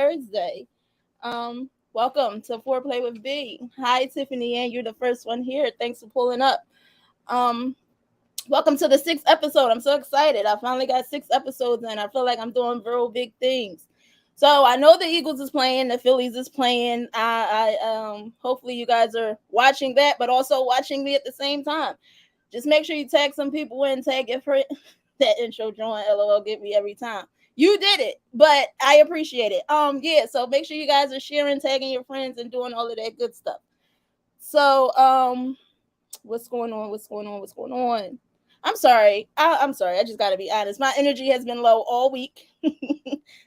Thursday. Welcome to Foreplay with B. Hi, Tiffany, and you're the first one here. Thanks for pulling up. Um, Welcome to the sixth episode. I'm so excited. I finally got 6 episodes in. I feel like I'm doing real big things. So I know the Eagles is playing, the Phillies is playing. Hopefully you guys are watching that, but also watching me at the same time. Just make sure you tag some people in, tag your friend. That intro drawing, LOL, get me every time. You did it, but I appreciate it. Yeah, so make sure you guys are sharing, tagging your friends, and doing all of that good stuff. So, what's going on? I'm sorry. I'm sorry. I just got to be honest. My energy has been low all week.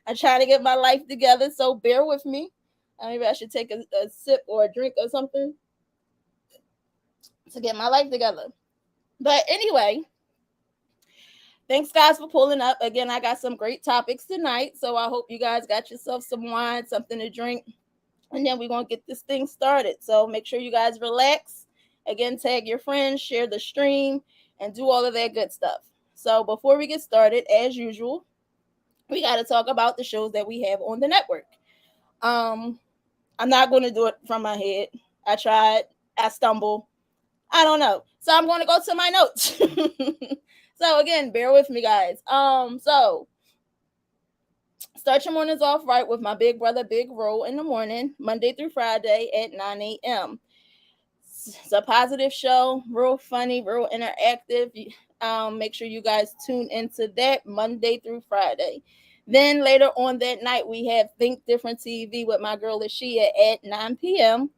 I'm trying to get my life together, so bear with me. Maybe I should take a sip or a drink or something to get my life together. But anyway, thanks, guys, for pulling up. Again, I got some great topics tonight, so I hope you guys got yourself some wine, something to drink, and then we're going to get this thing started. So make sure you guys relax. Again, tag your friends, share the stream, and do all of that good stuff. So before we get started, as usual, we got to talk about the shows that we have on the network. I'm not going to do it from my head. I tried. I stumbled. I don't know. So I'm going to go to my notes. So again, bear with me, guys. So start your mornings off right with my big brother, Big Ro, in the morning, Monday through Friday at 9 a.m. It's a positive show, real funny, real interactive. Make sure you guys tune into that Monday through Friday. Then later on that night, we have Think Different TV with my girl Ashia at 9 p.m.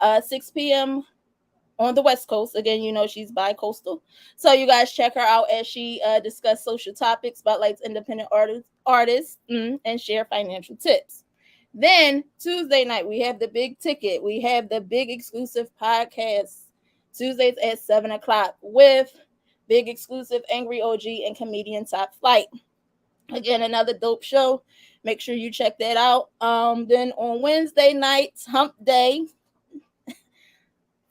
6 p.m. on the West Coast. Again, you know she's bi-coastal. So you guys check her out as she discuss social topics, spotlights independent artists and share financial tips. Then Tuesday night, we have the big ticket. We have the big exclusive podcast Tuesdays at 7 o'clock with big exclusive Angry OG and comedian Top Flight. Again, another dope show. Make sure you check that out. Then on Wednesday nights, Hump Day,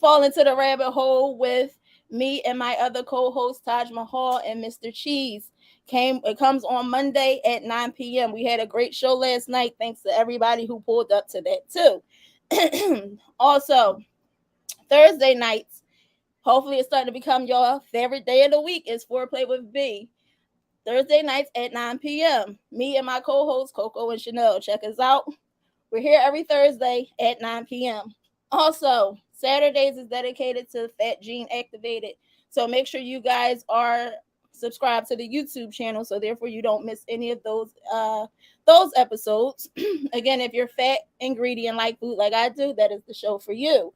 fall into the rabbit hole with me and my other co-host Taj Mahal and Mr. Cheese. It comes on Monday at 9 p.m. We had a great show last night. Thanks to everybody who pulled up to that too. Also, Thursday nights, hopefully it's starting to become your favorite day of the week, is Foreplay with B. Thursday nights at 9 p.m. Me and my co-hosts Coco and Chanel. Check us out. We're here every Thursday at 9 p.m. Also, Saturdays is dedicated to Fat Gene Activated. So make sure you guys are subscribed to the YouTube channel, so therefore you don't miss any of those episodes. Again, if you're fat and greedy and like food like I do, that is the show for you.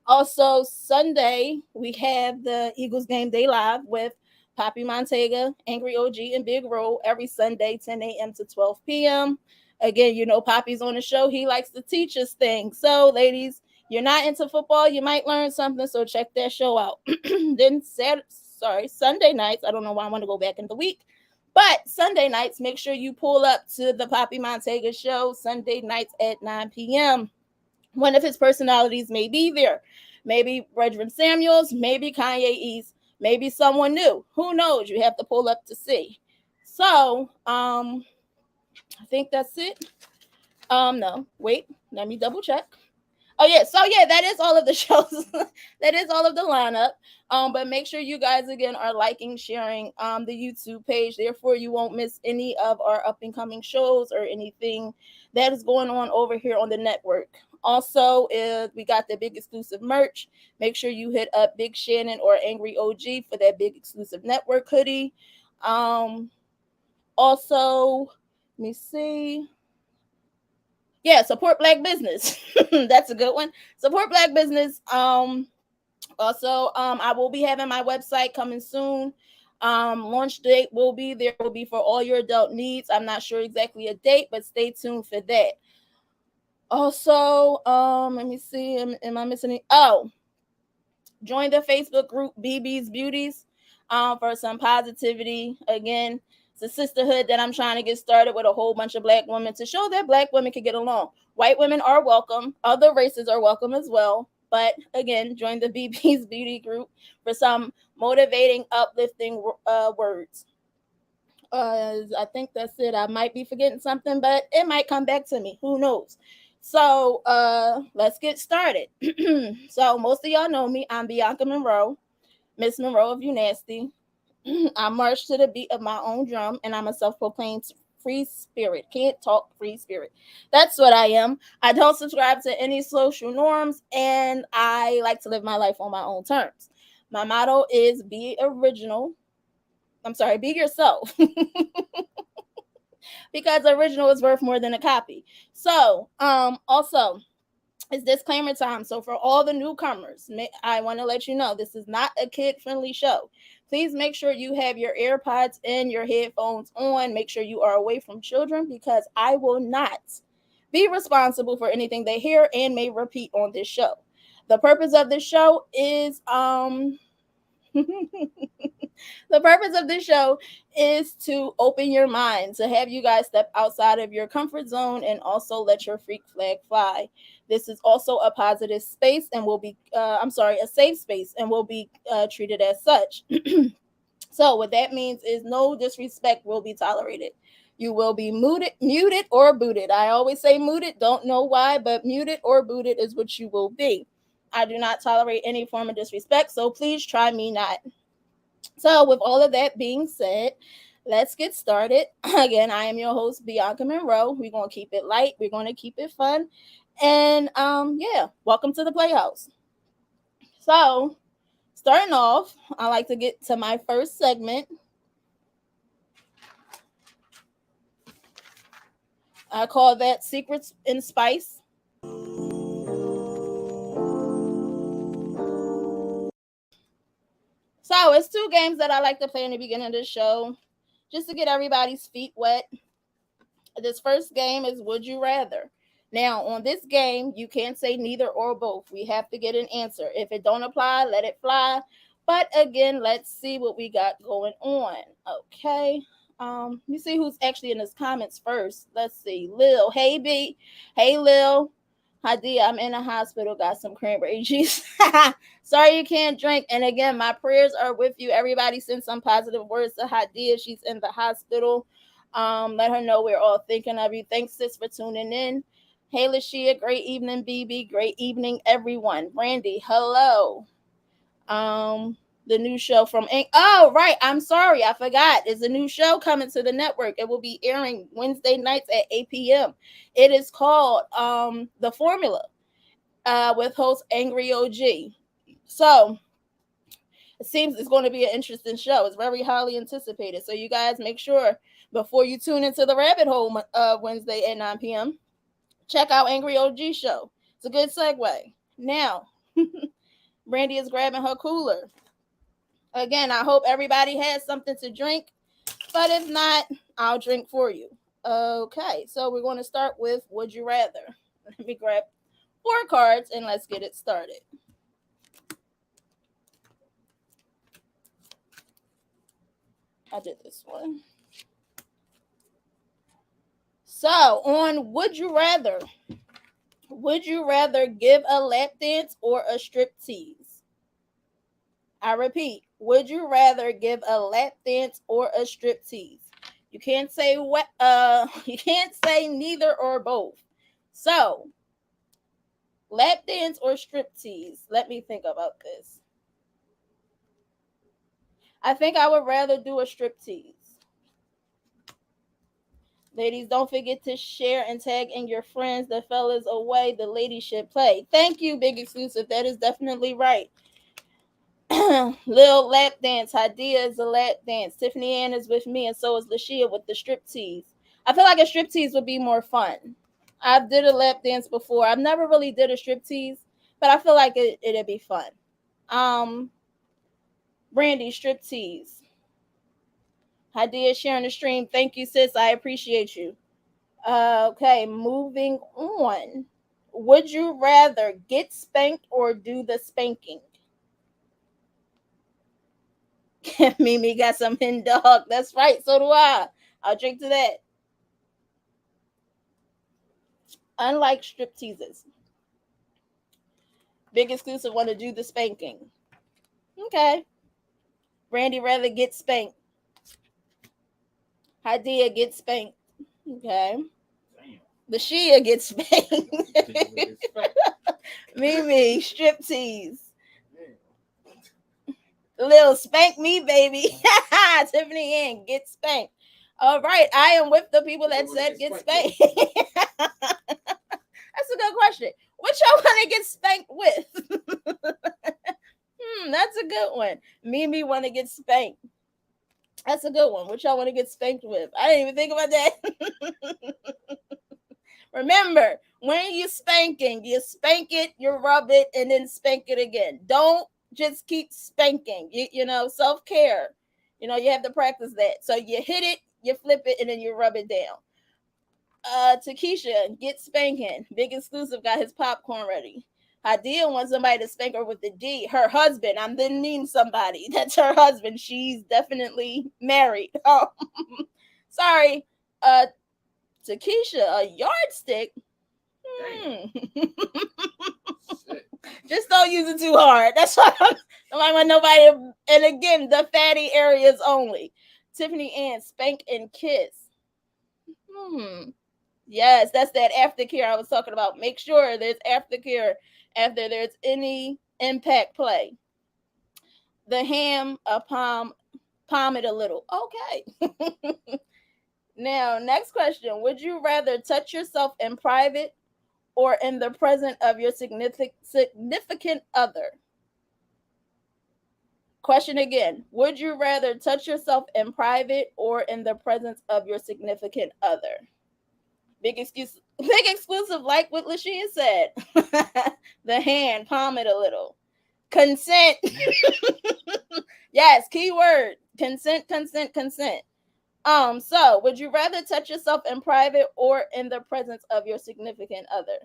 Also, Sunday, we have the Eagles Game Day Live with Poppy Montega, Angry OG, and Big Ro every Sunday, 10 a.m. to 12 p.m. Again, you know Poppy's on the show. He likes to teach us things. So, ladies, you're not into football, you might learn something, so check that show out. Then Sunday nights, I don't know why I want to go back in the week, but Sunday nights, make sure you pull up to the Poppy Montega show Sunday nights at 9 p.m. One of his personalities may be there. Maybe Brethren Samuels, maybe Kanye East, maybe someone new. Who knows? You have to pull up to see. So, I think that's it. No, wait, let me double check. Oh yeah, so yeah, that is all of the shows. That is all of the lineup. But make sure you guys again are liking, sharing the YouTube page. Therefore, you won't miss any of our up and coming shows or anything that is going on over here on the network. Also, if we got the big exclusive merch, make sure you hit up Big Shannon or Angry OG for that big exclusive network hoodie. Also, let me see. Yeah, support Black business. That's a good one. Support Black business. Also, I will be having my website coming soon. Launch date will be there. Will be for all your adult needs. I'm not sure exactly a date, but stay tuned for that. Also, let me see. Am I missing any? Oh, join the Facebook group BB's Beauties for some positivity. Again, it's a sisterhood that I'm trying to get started with a whole bunch of Black women to show that Black women can get along. White women are welcome. Other races are welcome as well. But again, join the BB's Beauty group for some motivating, uplifting words. I think that's it. I might be forgetting something, but it might come back to me. Who knows? So let's get started. So most of y'all know me. I'm Bianca Monroe, Miss Monroe if you nasty. I march to the beat of my own drum, and I'm a self-proclaimed free spirit. Can't talk, free spirit. That's what I am. I don't subscribe to any social norms, and I like to live my life on my own terms. My motto is be original. I'm sorry, be yourself. Because original is worth more than a copy. So, also, it's disclaimer time. So, for all the newcomers, I want to let you know this is not a kid friendly show. Please make sure you have your AirPods in, your headphones on. Make sure you are away from children because I will not be responsible for anything they hear and may repeat on this show. The purpose of this show is the purpose of this show is to open your mind, to have you guys step outside of your comfort zone and also let your freak flag fly. This is also a positive space and will be, a safe space and will be treated as such. So, what that means is no disrespect will be tolerated. You will be muted or booted. I always say muted, don't know why, but muted or booted is what you will be. I do not tolerate any form of disrespect, so please try me not. So, with all of that being said, let's get started. Again, I am your host, Bianca Monroe. We're going to keep it light, we're going to keep it fun. And yeah, welcome to the Playhouse. So, starting off, I like to get to my first segment. I call that Secrets in Spice. So, it's two games that I like to play in the beginning of the show just to get everybody's feet wet. This first game is Would You Rather. Now, on this game, you can't say neither or both. We have to get an answer. If it don't apply, let it fly. But again, let's see what we got going on. Okay. Let me see who's actually in his comments first. Let's see. Lil. Hey B. Hey Lil. Hadia, I'm in a hospital. Got some cranberry juice. Sorry you can't drink. And again, my prayers are with you. Everybody send some positive words to Hadia. She's in the hospital. Let her know we're all thinking of you. Thanks, sis, for tuning in. Hey, Lashia, great evening, BB. Great evening, everyone. Brandy, hello. The new show from Oh, right. I'm sorry. I forgot. There's a new show coming to the network. It will be airing Wednesday nights at 8 p.m. It is called The Formula with host Angry OG. So it seems it's going to be an interesting show. It's very highly anticipated. So you guys make sure before you tune into the rabbit hole Wednesday at 9 p.m., check out Angry OG show. It's a good segue. Now, Brandy is grabbing her cooler. Again, I hope everybody has something to drink, but if not, I'll drink for you. Okay, so we're going to start with Would You Rather. Let me grab 4 cards and let's get it started. I did this one. So, on Would You Rather, would you rather give a lap dance or a strip tease? I repeat, would you rather give a lap dance or a strip tease? You can't say what you can't say neither or both. So, lap dance or strip tease? Let me think about this. I think I would rather do a strip tease. Ladies, don't forget to share and tag in your friends. The fellas away, the ladies should play. Thank you, Big Exclusive. That is definitely right. Lil lap dance. Hadia is a lap dance. Tiffany Ann is with me, and so is Lashia with the strip tease. I feel like a strip tease would be more fun. I've did a lap dance before. I've never really did a strip tease, but I feel like it'd be fun. Brandy, strip tease. Hadia sharing the stream. Thank you, sis. I appreciate you. Okay, moving on. Would you rather get spanked or do the spanking? Mimi got some hen dog. That's right. So do I. I'll drink to that. Unlike strip teases, Big Exclusive want to do the spanking. Okay. Brandy rather get spanked. Hadia gets spanked. Okay. Damn. The Shia gets spanked. Damn, they get spanked. Mimi, strip tease. Damn. Lil, spank me, baby. Tiffany Ann, get spanked. All right, I am with the people that said get spanked. That's a good question. What y'all want to get spanked with? That's a good one. Mimi want to get spanked. That's a good one. What y'all want to get spanked with? I didn't even think about that. Remember, when you spanking, you spank it, you rub it, and then spank it again. Don't just keep spanking. You know, self-care. You know, you have to practice that. So you hit it, you flip it, and then you rub it down. Takesha, get spanking. Big exclusive got his popcorn ready. Hadia wants somebody to spank her with the D. Her husband. I'm didn't mean somebody. That's her husband. She's definitely married. Oh, sorry. Takesha, a yardstick. Just don't use it too hard. That's why I want nobody. And again, the fatty areas only. Tiffany Ann, spank and kiss. Yes, that's that aftercare I was talking about. Make sure there's aftercare after there's any impact play. The ham, a palm it a little. Okay. Now, next question. Would you rather touch yourself in private or in the presence of your significant other? Question again. Would you rather touch yourself in private or in the presence of your significant other? Big exclusive, like what Lashia said. The hand, palm it a little. Consent. Yes, keyword. Consent, consent, consent. So would you rather touch yourself in private or in the presence of your significant other?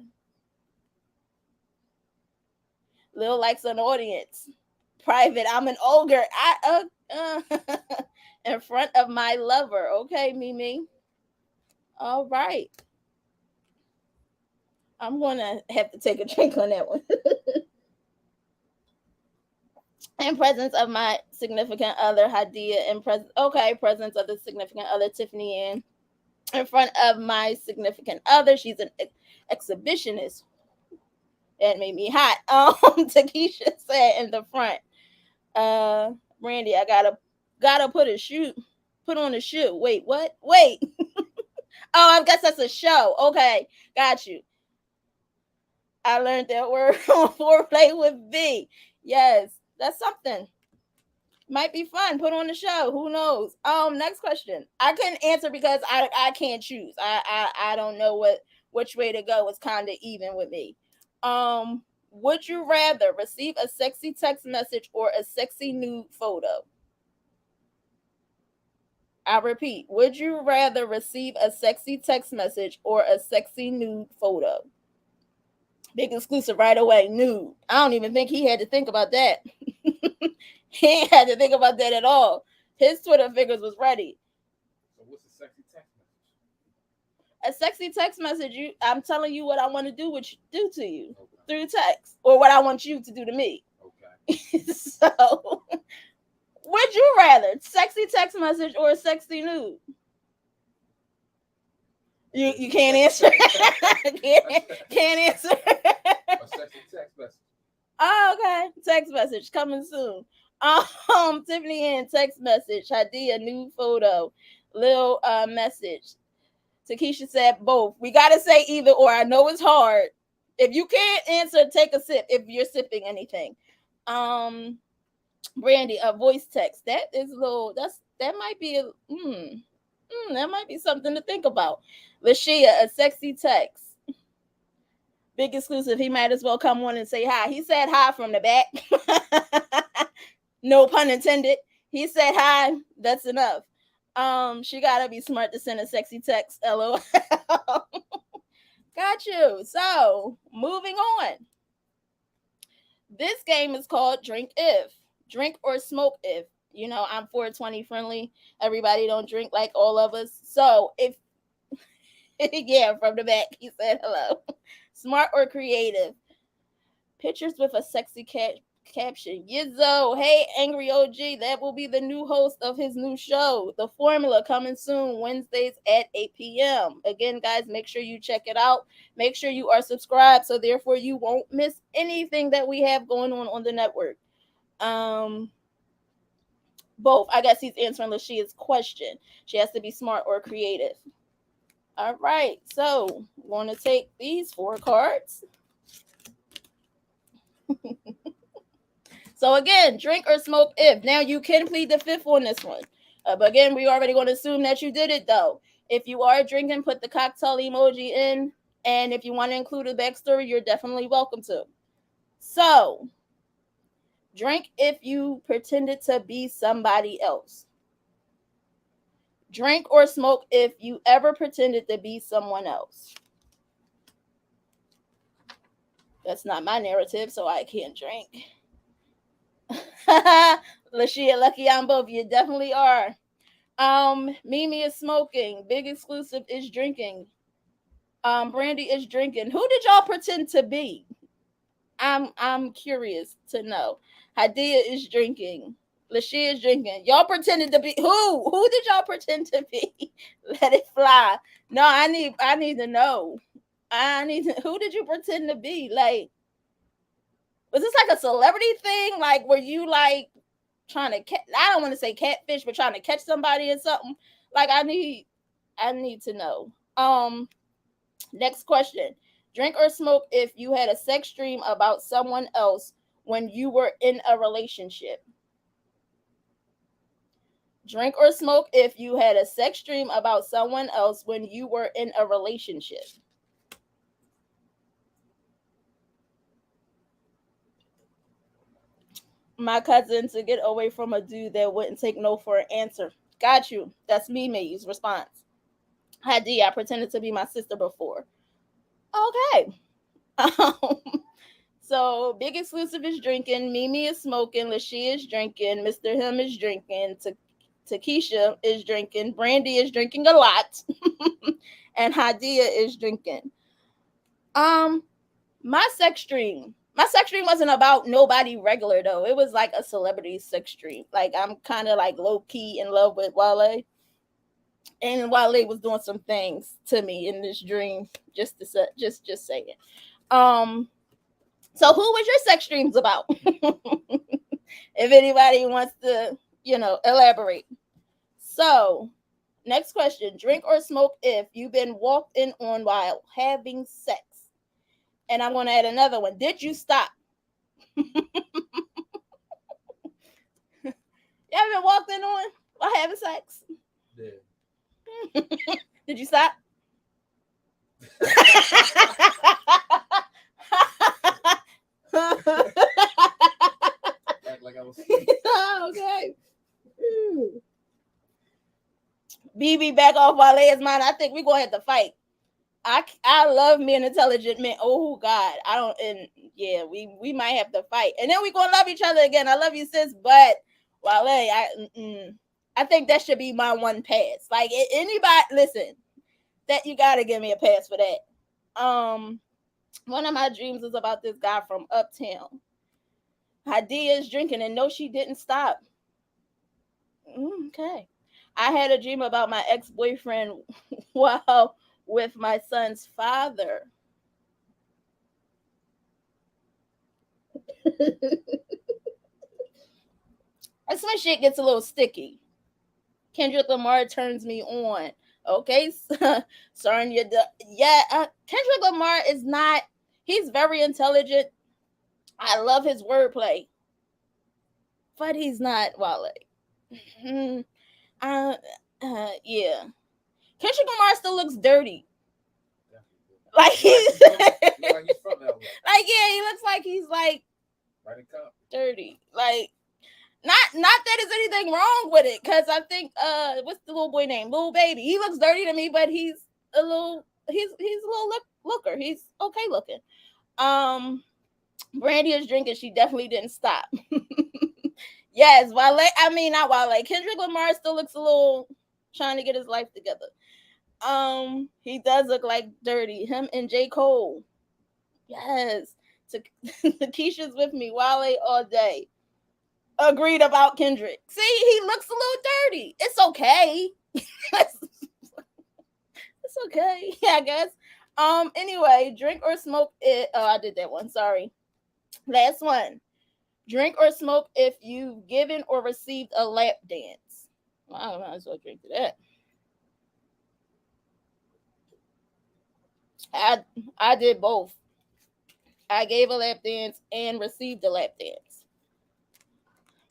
Lil likes an audience. Private, I'm an ogre. In front of my lover. Okay, Mimi. All right. I'm gonna have to take a drink on that one. In presence of my significant other, Hadia. Presence of the significant other, Tiffany Ann. In front of my significant other, she's an exhibitionist. That made me hot. Takesha said in the front. Randy, I gotta put on a shoe. Wait, what? Wait. Oh, I guess that's a show. Okay, got you. I learned that word on Foreplay with B. Yes, that's something. Might be fun. Put on the show. Who knows? Next question. I couldn't answer because I can't choose. I don't know which way to go. It's kind of even with me. Would you rather receive a sexy text message or a sexy nude photo? I repeat, would you rather receive a sexy text message or a sexy nude photo? Big exclusive right away, nude. I don't even think he had to think about that. He ain't had to think about that at all. His Twitter figures was ready. So what's a sexy text message? A sexy text message, I'm telling you what I want to do to you through text, or what I want you to do to me. Okay. So, would you rather sexy text message or a sexy nude? You can't answer. can't answer. A sexy text message. Oh, okay. Text message coming soon. Tiffany Ann, text message. Hadia, nude photo. Lil message. Takesha said both. We gotta say either or. I know it's hard. If you can't answer, take a sip if you're sipping anything. Brandy, a voice text. That is a little. That might be a. That might be something to think about. Lashia, a sexy text. Big exclusive. He might as well come on and say hi. He said hi from the back. No pun intended. He said hi. That's enough. She gotta be smart to send a sexy text. LOL. Got you. So, moving on. This game is called Drink If. Drink or smoke if. You know, I'm 420 friendly. Everybody don't drink like all of us. So, if yeah, from the back, he said hello. Smart or creative. Pictures with a sexy Caption Yizzo, hey Angry OG, that will be the new host of his new show, The Formula, coming soon Wednesdays at 8 p.m. Again, guys, make sure you check it out. Make sure you are subscribed so therefore you won't miss anything that we have going on the network. Um, both. I guess he's answering Lashia's question. She has to be smart or creative. All right, so we're going to take these 4 cards. So again, drink or smoke if. Now you can plead the fifth on this one. But again, we already going to assume that you did it though. If you are drinking, put the cocktail emoji in. And if you want to include a backstory, you're definitely welcome to. So, drink if you pretended to be somebody else. Drink or smoke if you ever pretended to be someone else. That's not my narrative, so I can't drink. Lashia, lucky on both. You definitely are. Mimi is smoking. Big Exclusive is drinking. Brandy is drinking. Who did y'all pretend to be? I'm curious to know. Hadia is drinking. Lashia is drinking. Y'all pretended to be who? Who did y'all pretend to be? Let it fly. No, I need to know. Who did you pretend to be? Like, was this like a celebrity thing? Like, were you like trying to I don't want to say catfish, but trying to catch somebody or something? Like, I need to know. Next question. Drink or smoke if you had a sex dream about someone else when you were in a relationship. Drink or smoke if you had a sex dream about someone else when you were in a relationship. My cousin, to get away from a dude that wouldn't take no for an answer. Got you. That's Mimi's response. Hadi, I pretended to be my sister before. Okay. So Big Exclusive is drinking, Mimi is smoking, Lashia is drinking, Mr. Him is drinking, Takesha is drinking, Brandy is drinking a lot, and Hadia is drinking. My sex dream. My sex dream wasn't about nobody regular though. It was like a celebrity sex dream. Like I'm kind of like low key in love with Wale, and Wale was doing some things to me in this dream. Just saying. Um. So who was your sex dreams about? If anybody wants to, elaborate. So, next question. Drink or smoke if you've been walked in on while having sex. And I'm going to add another one. Did you stop? You ever been walked in on while having sex? Yeah. Did you stop? Act like I was asleep. Okay. BB back off while is mine. I think we're going to have to fight. I love me an intelligent man. Oh God, I don't. And yeah, we might have to fight, and then we gonna love each other again. I love you, sis, but Wale, I think that should be my one pass. Like anybody, listen, that you gotta give me a pass for that. One of my dreams is about this guy from Uptown. Hadia is drinking, and no, she didn't stop. Okay, I had a dream about my ex-boyfriend while with my son's father. That's when shit gets a little sticky. Kendrick Lamar turns me on. Okay, Sonya. Yeah, Kendrick Lamar is not. He's very intelligent. I love his wordplay, but he's not Wale. Mm, uh, yeah. Kendrick Lamar still looks dirty. Like he's like he's from LA. like yeah, he looks like he's like Right cup. dirty. Like not that there's anything wrong with it, because I think what's the little boy name? Little Baby. He looks dirty to me, but he's a little looker. He's okay looking. Brandy is drinking. She definitely didn't stop. Yes, Wale. I mean not Wale. Kendrick Lamar still looks a little trying to get his life together. He does look like dirty. Him and J. Cole. Yes. To Keisha's with me, Wale all day. Agreed about Kendrick. See, he looks a little dirty. It's okay. it's okay, I guess. Anyway, drink or smoke it. Oh, I did that one. Sorry. Last one. Drink or smoke if you've given or received a lap dance. Well, I might as well drink to that. I I did both. I gave a lap dance and received a lap dance.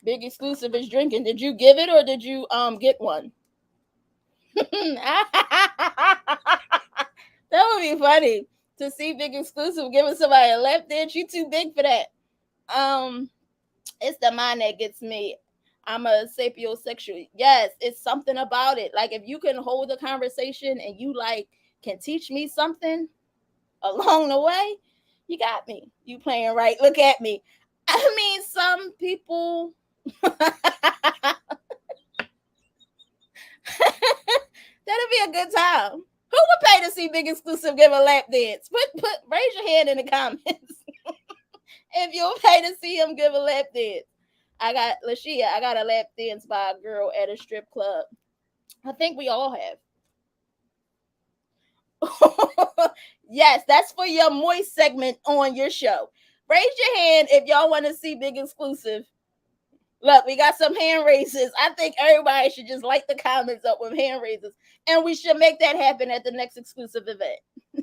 Big exclusive is drinking. Did you give it or did you get one? That would be funny to see Big Exclusive giving somebody a lap dance. You too big for that. Um, it's the mind that gets me. I'm a sapiosexual. Yes, it's something about it. Like if you can hold a conversation and you like can teach me something along the way, you got me. You playing right. Look at me. I mean, some people that'll be a good time. Who would pay to see Big Exclusive give a lap dance? Put raise your hand in the comments if you'll pay to see him give a lap dance. I got Lashia. I got a lap dance by a girl at a strip club. I think we all have. Yes, that's for your moist segment on your show. Raise your hand if y'all want to see Big Exclusive. Look, we got some hand raises. I think everybody should just light the comments up with hand raises. And we should make that happen at the next exclusive event. I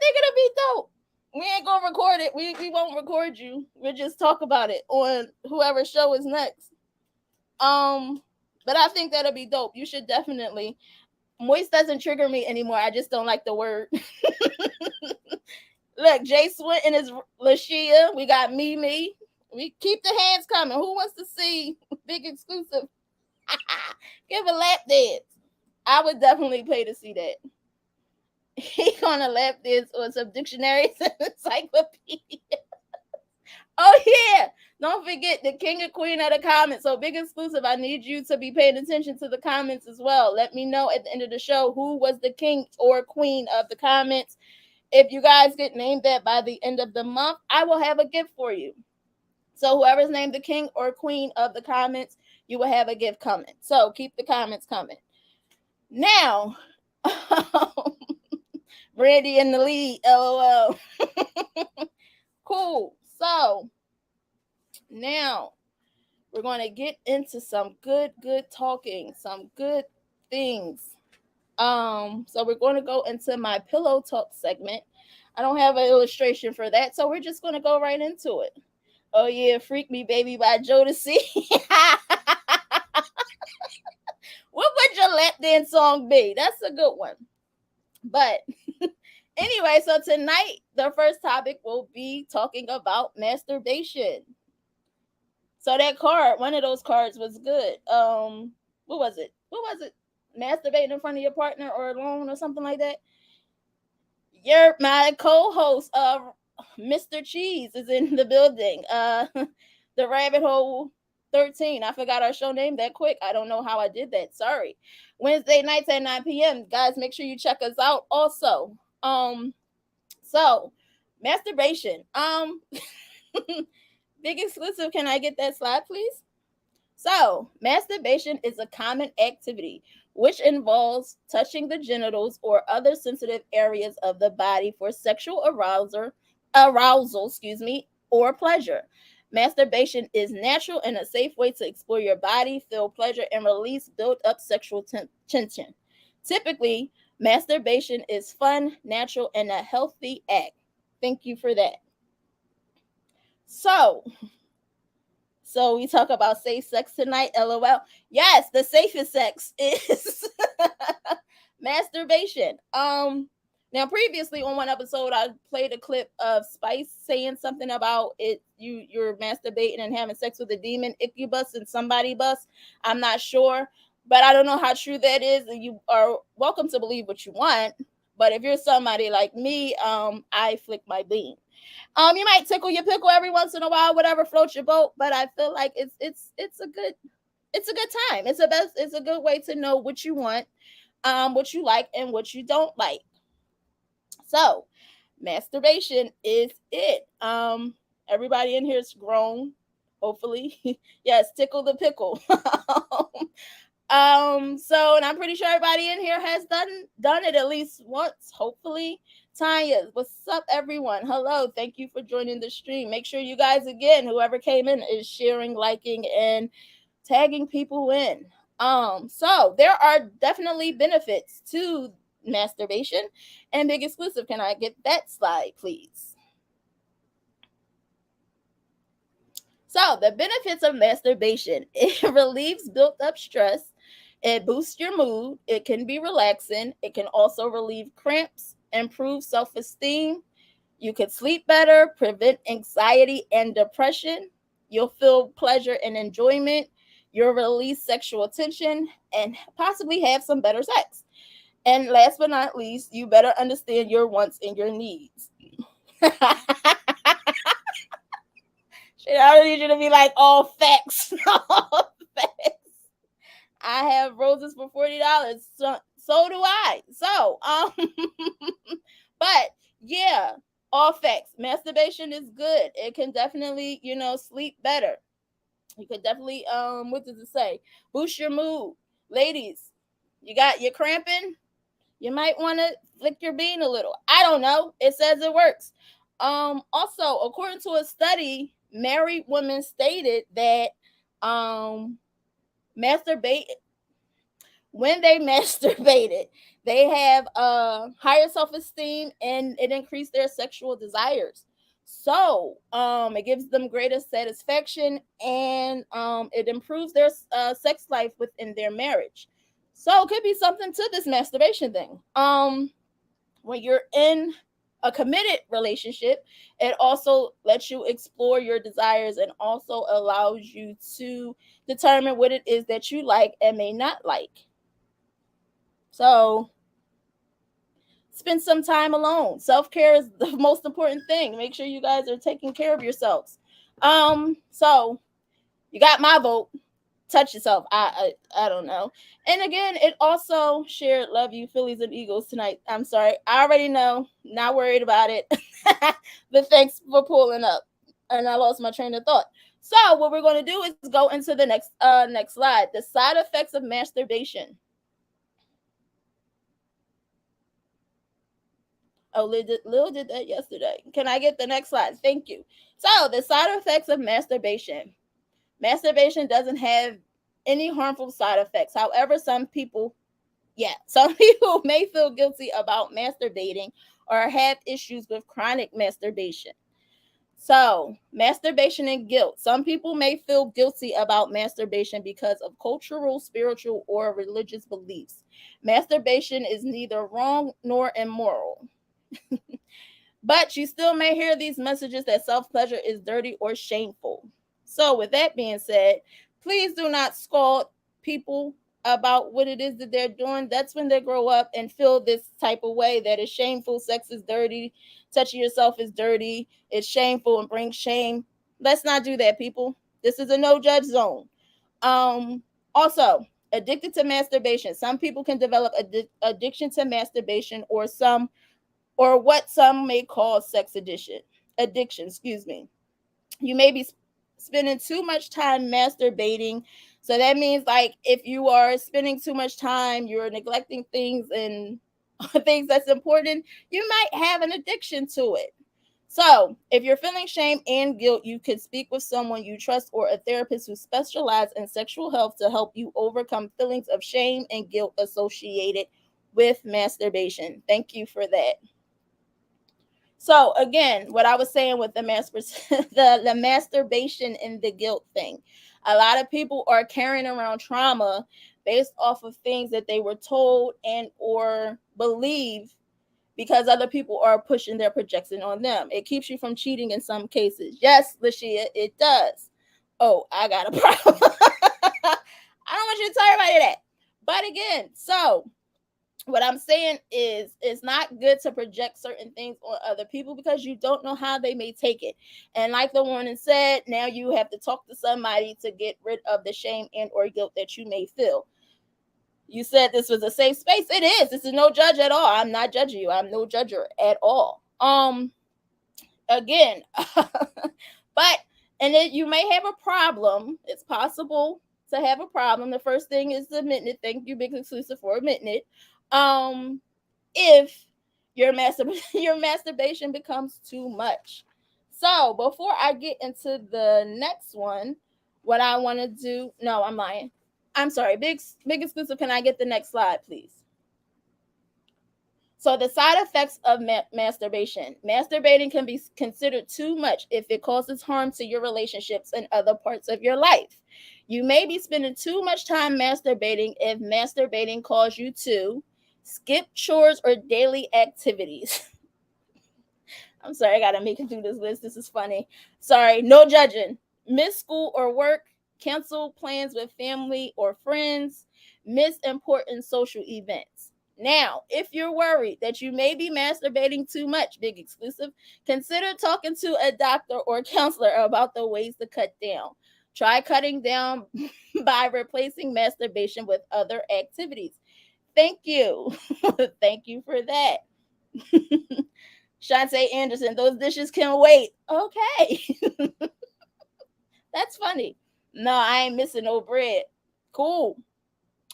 think it'll be dope. We ain't gonna record it. We won't record you. We'll just talk about it on whoever show is next. But I think that'll be dope. You should definitely. Moist doesn't trigger me anymore. I just don't like the word. Look, Jay Swinton is Lashia. We got Mimi. We keep the hands coming. Who wants to see Big Exclusive? Give a lap dance. I would definitely pay to see that. He gonna lap dance on some dictionaries and encyclopedia. Oh yeah. Don't forget the king and queen of the comments. So Big Exclusive, I need you to be paying attention to the comments as well. Let me know at the end of the show who was the king or queen of the comments. If you guys get named that by the end of the month, I will have a gift for you. So whoever's named the king or queen of the comments, you will have a gift coming. So keep the comments coming. Now, Brandy in the lead, LOL. Cool. So now we're going to get into some good talking, some good things. So we're going to go into my pillow talk segment. I don't have an illustration for that, so we're just going to go right into it. Oh yeah, Freak Me Baby by Jodeci. What would your lap dance song be? That's a good one. But anyway, so tonight the first topic will be talking about masturbation. So that card, one of those cards was good. What was it? What was it? Masturbating in front of your partner or alone or something like that. You're my co-host of Mr. Cheese is in the building. The Rabbit Hole 13. I forgot our show name that quick. I don't know how I did that. Sorry. Wednesday nights at 9 p.m. Guys, make sure you check us out also. So masturbation. Big Exclusive, can I get that slide, please? So, masturbation is a common activity which involves touching the genitals or other sensitive areas of the body for sexual arousal, or pleasure. Masturbation is natural and a safe way to explore your body, feel pleasure, and release built up sexual tension. Typically, masturbation is fun, natural, and a healthy act. Thank you for that. So we talk about safe sex tonight, LOL. Yes, the safest sex is masturbation. Now previously on one episode I played a clip of Spice saying something about it you're masturbating and having sex with a demon incubus and somebody bus. I'm not sure, but I don't know how true that is, and you are welcome to believe what you want. But if you're somebody like me, I flick my bean. You might tickle your pickle every once in a while, whatever floats your boat. But I feel like it's a good time. It's a good way to know what you want, what you like, and what you don't like. So Masturbation is it. Everybody in here is grown, hopefully. Yes, tickle the pickle. So, and I'm pretty sure everybody in here has done it at least once, hopefully. Tanya, what's up, everyone? Hello, thank you for joining the stream. Make sure you guys, again, whoever came in, is sharing, liking, and tagging people in. So there are definitely benefits to masturbation. And big exclusive, can I get that slide, please? So the benefits of masturbation: it relieves built up stress, it boosts your mood, it can be relaxing, it can also relieve cramps, improve self-esteem, you could sleep better, prevent anxiety and depression, you'll feel pleasure and enjoyment, you'll release sexual tension, and possibly have some better sex. And last but not least, you better understand your wants and your needs. Shit, I don't need you to be like all facts. All facts. I have roses for $40. So do I. So, but yeah, all facts. Masturbation is good. It can definitely, sleep better. You could definitely, what does it say? Boost your mood. Ladies, you're cramping. You might want to flick your bean a little. I don't know. It says it works. Also, according to a study, married women stated that masturbate when they masturbated, they have higher self-esteem and it increased their sexual desires. So it gives them greater satisfaction and it improves their sex life within their marriage. So it could be something to this masturbation thing. When you're in a committed relationship, it also lets you explore your desires and also allows you to determine what it is that you like and may not like. So spend some time alone. Self-care is the most important thing. Make sure you guys are taking care of yourselves. So you got my vote. Touch yourself. I don't know. And again, it also shared love you Phillies and Eagles tonight. I'm sorry. I already know. Not worried about it. But thanks for pulling up. And I lost my train of thought. So what we're going to do is go into the next slide. The side effects of masturbation. Oh, Lil did that yesterday. Can I get the next slide? Thank you. So the side effects of masturbation. Masturbation doesn't have any harmful side effects. However, some people may feel guilty about masturbating or have issues with chronic masturbation. So, masturbation and guilt. Some people may feel guilty about masturbation because of cultural, spiritual, or religious beliefs. Masturbation is neither wrong nor immoral. But you still may hear these messages that self pleasure is dirty or shameful. So, with that being said, please do not scold people about what it is that they're doing. That's when they grow up and feel this type of way that is shameful. Sex is dirty. Touching yourself is dirty. It's shameful and brings shame. Let's not do that, people. This is a no judge zone. Also, addicted to masturbation. Some people can develop addiction to masturbation or what some may call sex addiction, excuse me. You may be spending too much time masturbating. So that means like if you are spending too much time, you're neglecting things and things that's important, you might have an addiction to it. So, if you're feeling shame and guilt, you could speak with someone you trust or a therapist who specializes in sexual health to help you overcome feelings of shame and guilt associated with masturbation. Thank you for that. So again, what I was saying with the the masturbation and the guilt thing, a lot of people are carrying around trauma based off of things that they were told and or believe because other people are pushing their projection on them. It keeps you from cheating in some cases. Yes, Lashia, it does. Oh, I got a problem. I don't want you to tell everybody that. But again, so what I'm saying is it's not good to project certain things on other people because you don't know how they may take it. And like the woman said, now you have to talk to somebody to get rid of the shame and or guilt that you may feel. You said this was a safe space. It is. This is no judge at all. I'm not judging you. I'm no judger at all. Um, again, but and then you may have a problem. It's possible to have a problem. The first thing is admitting it. Thank you, Big Exclusive, for admitting it. Um, if your masturbation becomes too much. So before I get into the next one, what I want to do, no, I'm lying. I'm sorry, big exclusive. Can I get the next slide, please? So the side effects of masturbation. Masturbating can be considered too much if it causes harm to your relationships and other parts of your life. You may be spending too much time masturbating if masturbating causes you to skip chores or daily activities. I'm sorry, I gotta make it through this list. This is funny. Sorry, no judging. Miss school or work, cancel plans with family or friends, miss important social events. Now, if you're worried that you may be masturbating too much, big exclusive, consider talking to a doctor or counselor about the ways to cut down. Try cutting down by replacing masturbation with other activities. Thank you. Thank you for that. Shantae Anderson, those dishes can wait. Okay. That's funny. No, I ain't missing no bread. Cool.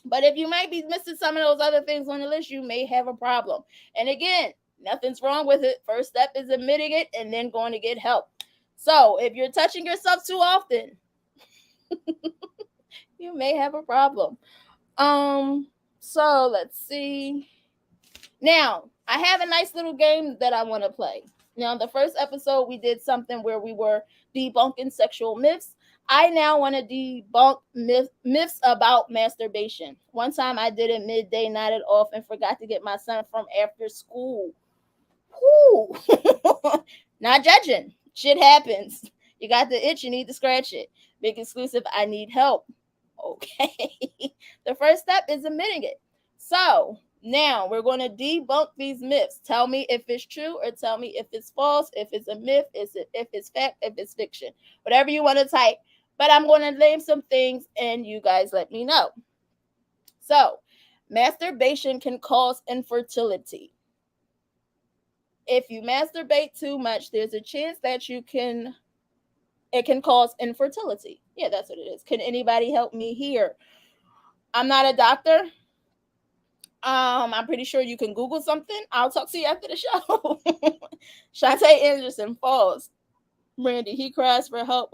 But if you might be missing some of those other things on the list, you may have a problem. And again, nothing's wrong with it. First step is admitting it and then going to get help. So if you're touching yourself too often, you may have a problem. Um, so let's see. Now, I have a nice little game that I want to play. Now, the first episode, we did something where we were debunking sexual myths. I now want to debunk myths about masturbation. One time I did it midday, nodded off, and forgot to get my son from after school. Whew. Not judging. Shit happens. You got the itch, you need to scratch it. Big exclusive, I need help. Okay. The first step is admitting it. So, now we're going to debunk these myths. Tell me if it's true or tell me if it's false, if it's a myth, if it's fact, if it's fiction. Whatever you want to type. But I'm going to name some things and you guys let me know. So, masturbation can cause infertility. If you masturbate too much, there's a chance that it can cause infertility. Yeah, that's what it is. Can anybody help me here? I'm not a doctor. I'm pretty sure you can Google something. I'll talk to you after the show. Shantae Anderson falls. Randy, he cries for help.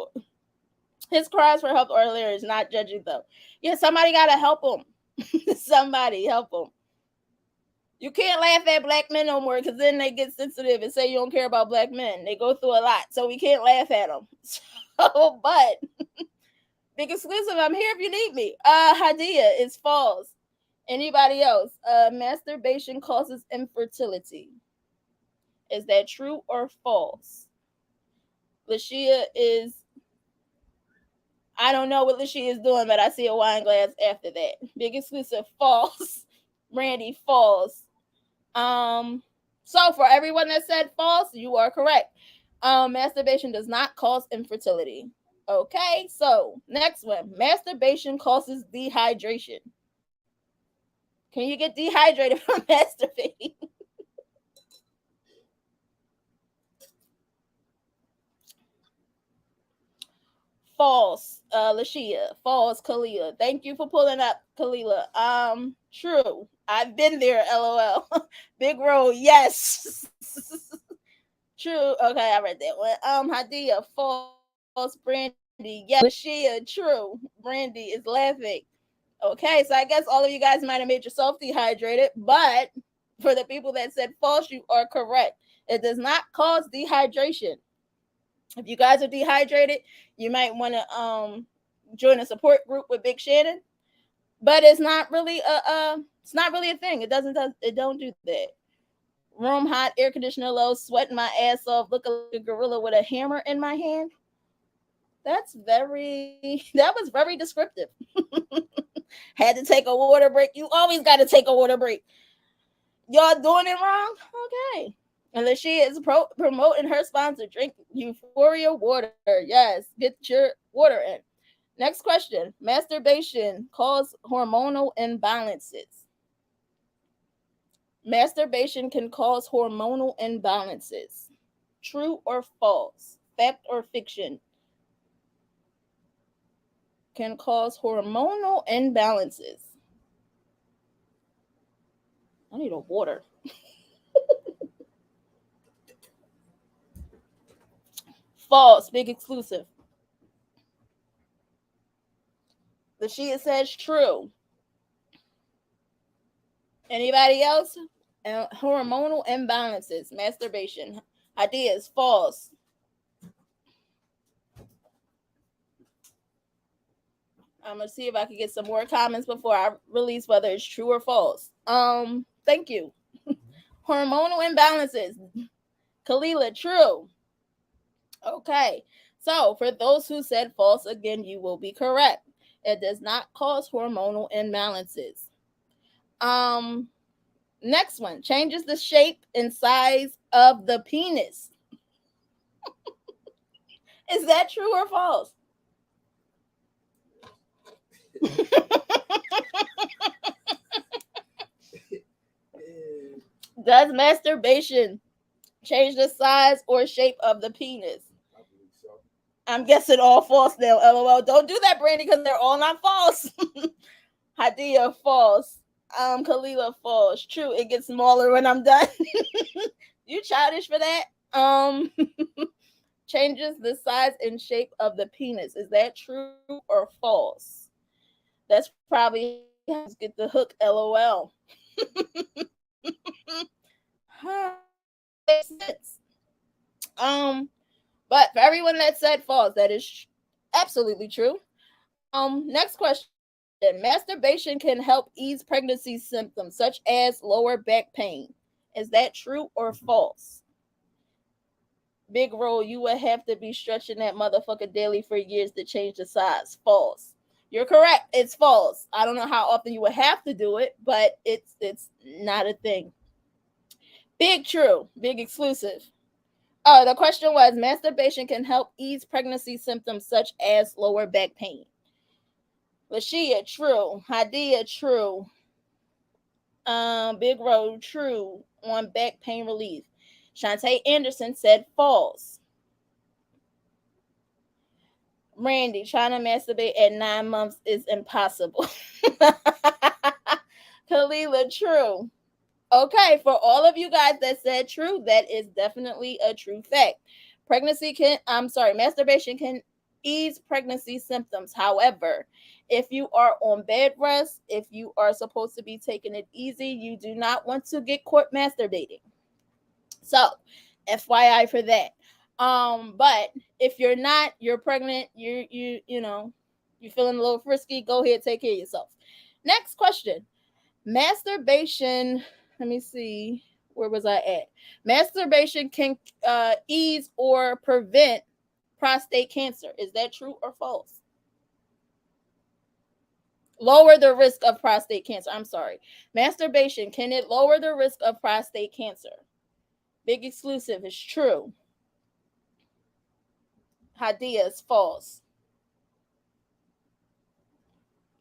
His cries for help earlier is not judging though. Yeah, somebody gotta help him. Somebody help him. You can't laugh at black men no more because then they get sensitive and say you don't care about black men. They go through a lot, so we can't laugh at them. So, but big exclusive, I'm here if you need me. Hadia is false. Anybody else? Masturbation causes infertility. Is that true or false? Lashia is. I don't know what Lashia is doing, but I see a wine glass after that. Big exclusive, false. Randy, false. So for everyone that said false, you are correct. Masturbation does not cause infertility. Okay, so next one. Masturbation causes dehydration. Can you get dehydrated from masturbating? False, Lashia. False, Kalia. Thank you for pulling up, Kalila. True. I've been there, lol. Big roll, yes. True. Okay, I read that one. Hadia, false. Brandy, yes. Lashia, true. Brandy is laughing. Okay, so I guess all of you guys might have made yourself dehydrated, but for the people that said false, you are correct. It does not cause dehydration. If you guys are dehydrated, you might want to join a support group with Big Shannon. But it's not really a thing. It don't do that. Room hot, air conditioner low, sweating my ass off, looking like a gorilla with a hammer in my hand. That was very descriptive. Had to take a water break. You always got to take a water break. Y'all doing it wrong? Okay. Unless she is promoting her sponsor, drink Euphoria water. Yes, get your water in. Next question. Masturbation cause hormonal imbalances. Masturbation can cause hormonal imbalances. True or false? Fact or fiction? Can cause hormonal imbalances. I need a water. False. Big exclusive. The Shia says true. Anybody else? Hormonal imbalances. Masturbation. Ideas. False. I'm gonna see if I can get some more comments before I release whether it's true or false. Thank you. Hormonal imbalances. Kalila, true. Okay. So for those who said false, again, you will be correct. It does not cause hormonal imbalances. Um, Next one changes the shape and size of the penis. Is that true or false? Does masturbation change the size or shape of the penis? I believe so. I'm guessing all false now. LOL. Don't do that, Brandy, because they're all not false. Hadia, false. Kalila, false. True, it gets smaller when I'm done. You childish for that? Changes the size and shape of the penis. Is that true or false? That's probably how you guys get the hook. LOL. Makes sense. But for everyone that said false, that is absolutely true. Next question. Masturbation can help ease pregnancy symptoms such as lower back pain. Is that true or false? Big roll, you would have to be stretching that motherfucker daily for years to change the size. False. You're correct. It's false. I don't know how often you would have to do it, but it's not a thing. Big true. Big exclusive. Oh, the question was masturbation can help ease pregnancy symptoms such as lower back pain. Lashia, true. Hadia, true. Big Road, true on back pain relief. Shantae Anderson said false. Randy, trying to masturbate at 9 months is impossible. Kalila, true. Okay, for all of you guys that said true, that is definitely a true fact. Masturbation can ease pregnancy symptoms. However, if you are on bed rest, if you are supposed to be taking it easy, you do not want to get caught masturbating. So, FYI for that. But if you're not, you're pregnant, you're feeling a little frisky, go ahead, take care of yourself. Next question. Masturbation, let me see, where was I at? Masturbation can ease or prevent prostate cancer. Is that true or false? Lower the risk of prostate cancer. I'm sorry. Masturbation, can it lower the risk of prostate cancer? Big exclusive is true. Hadia is false.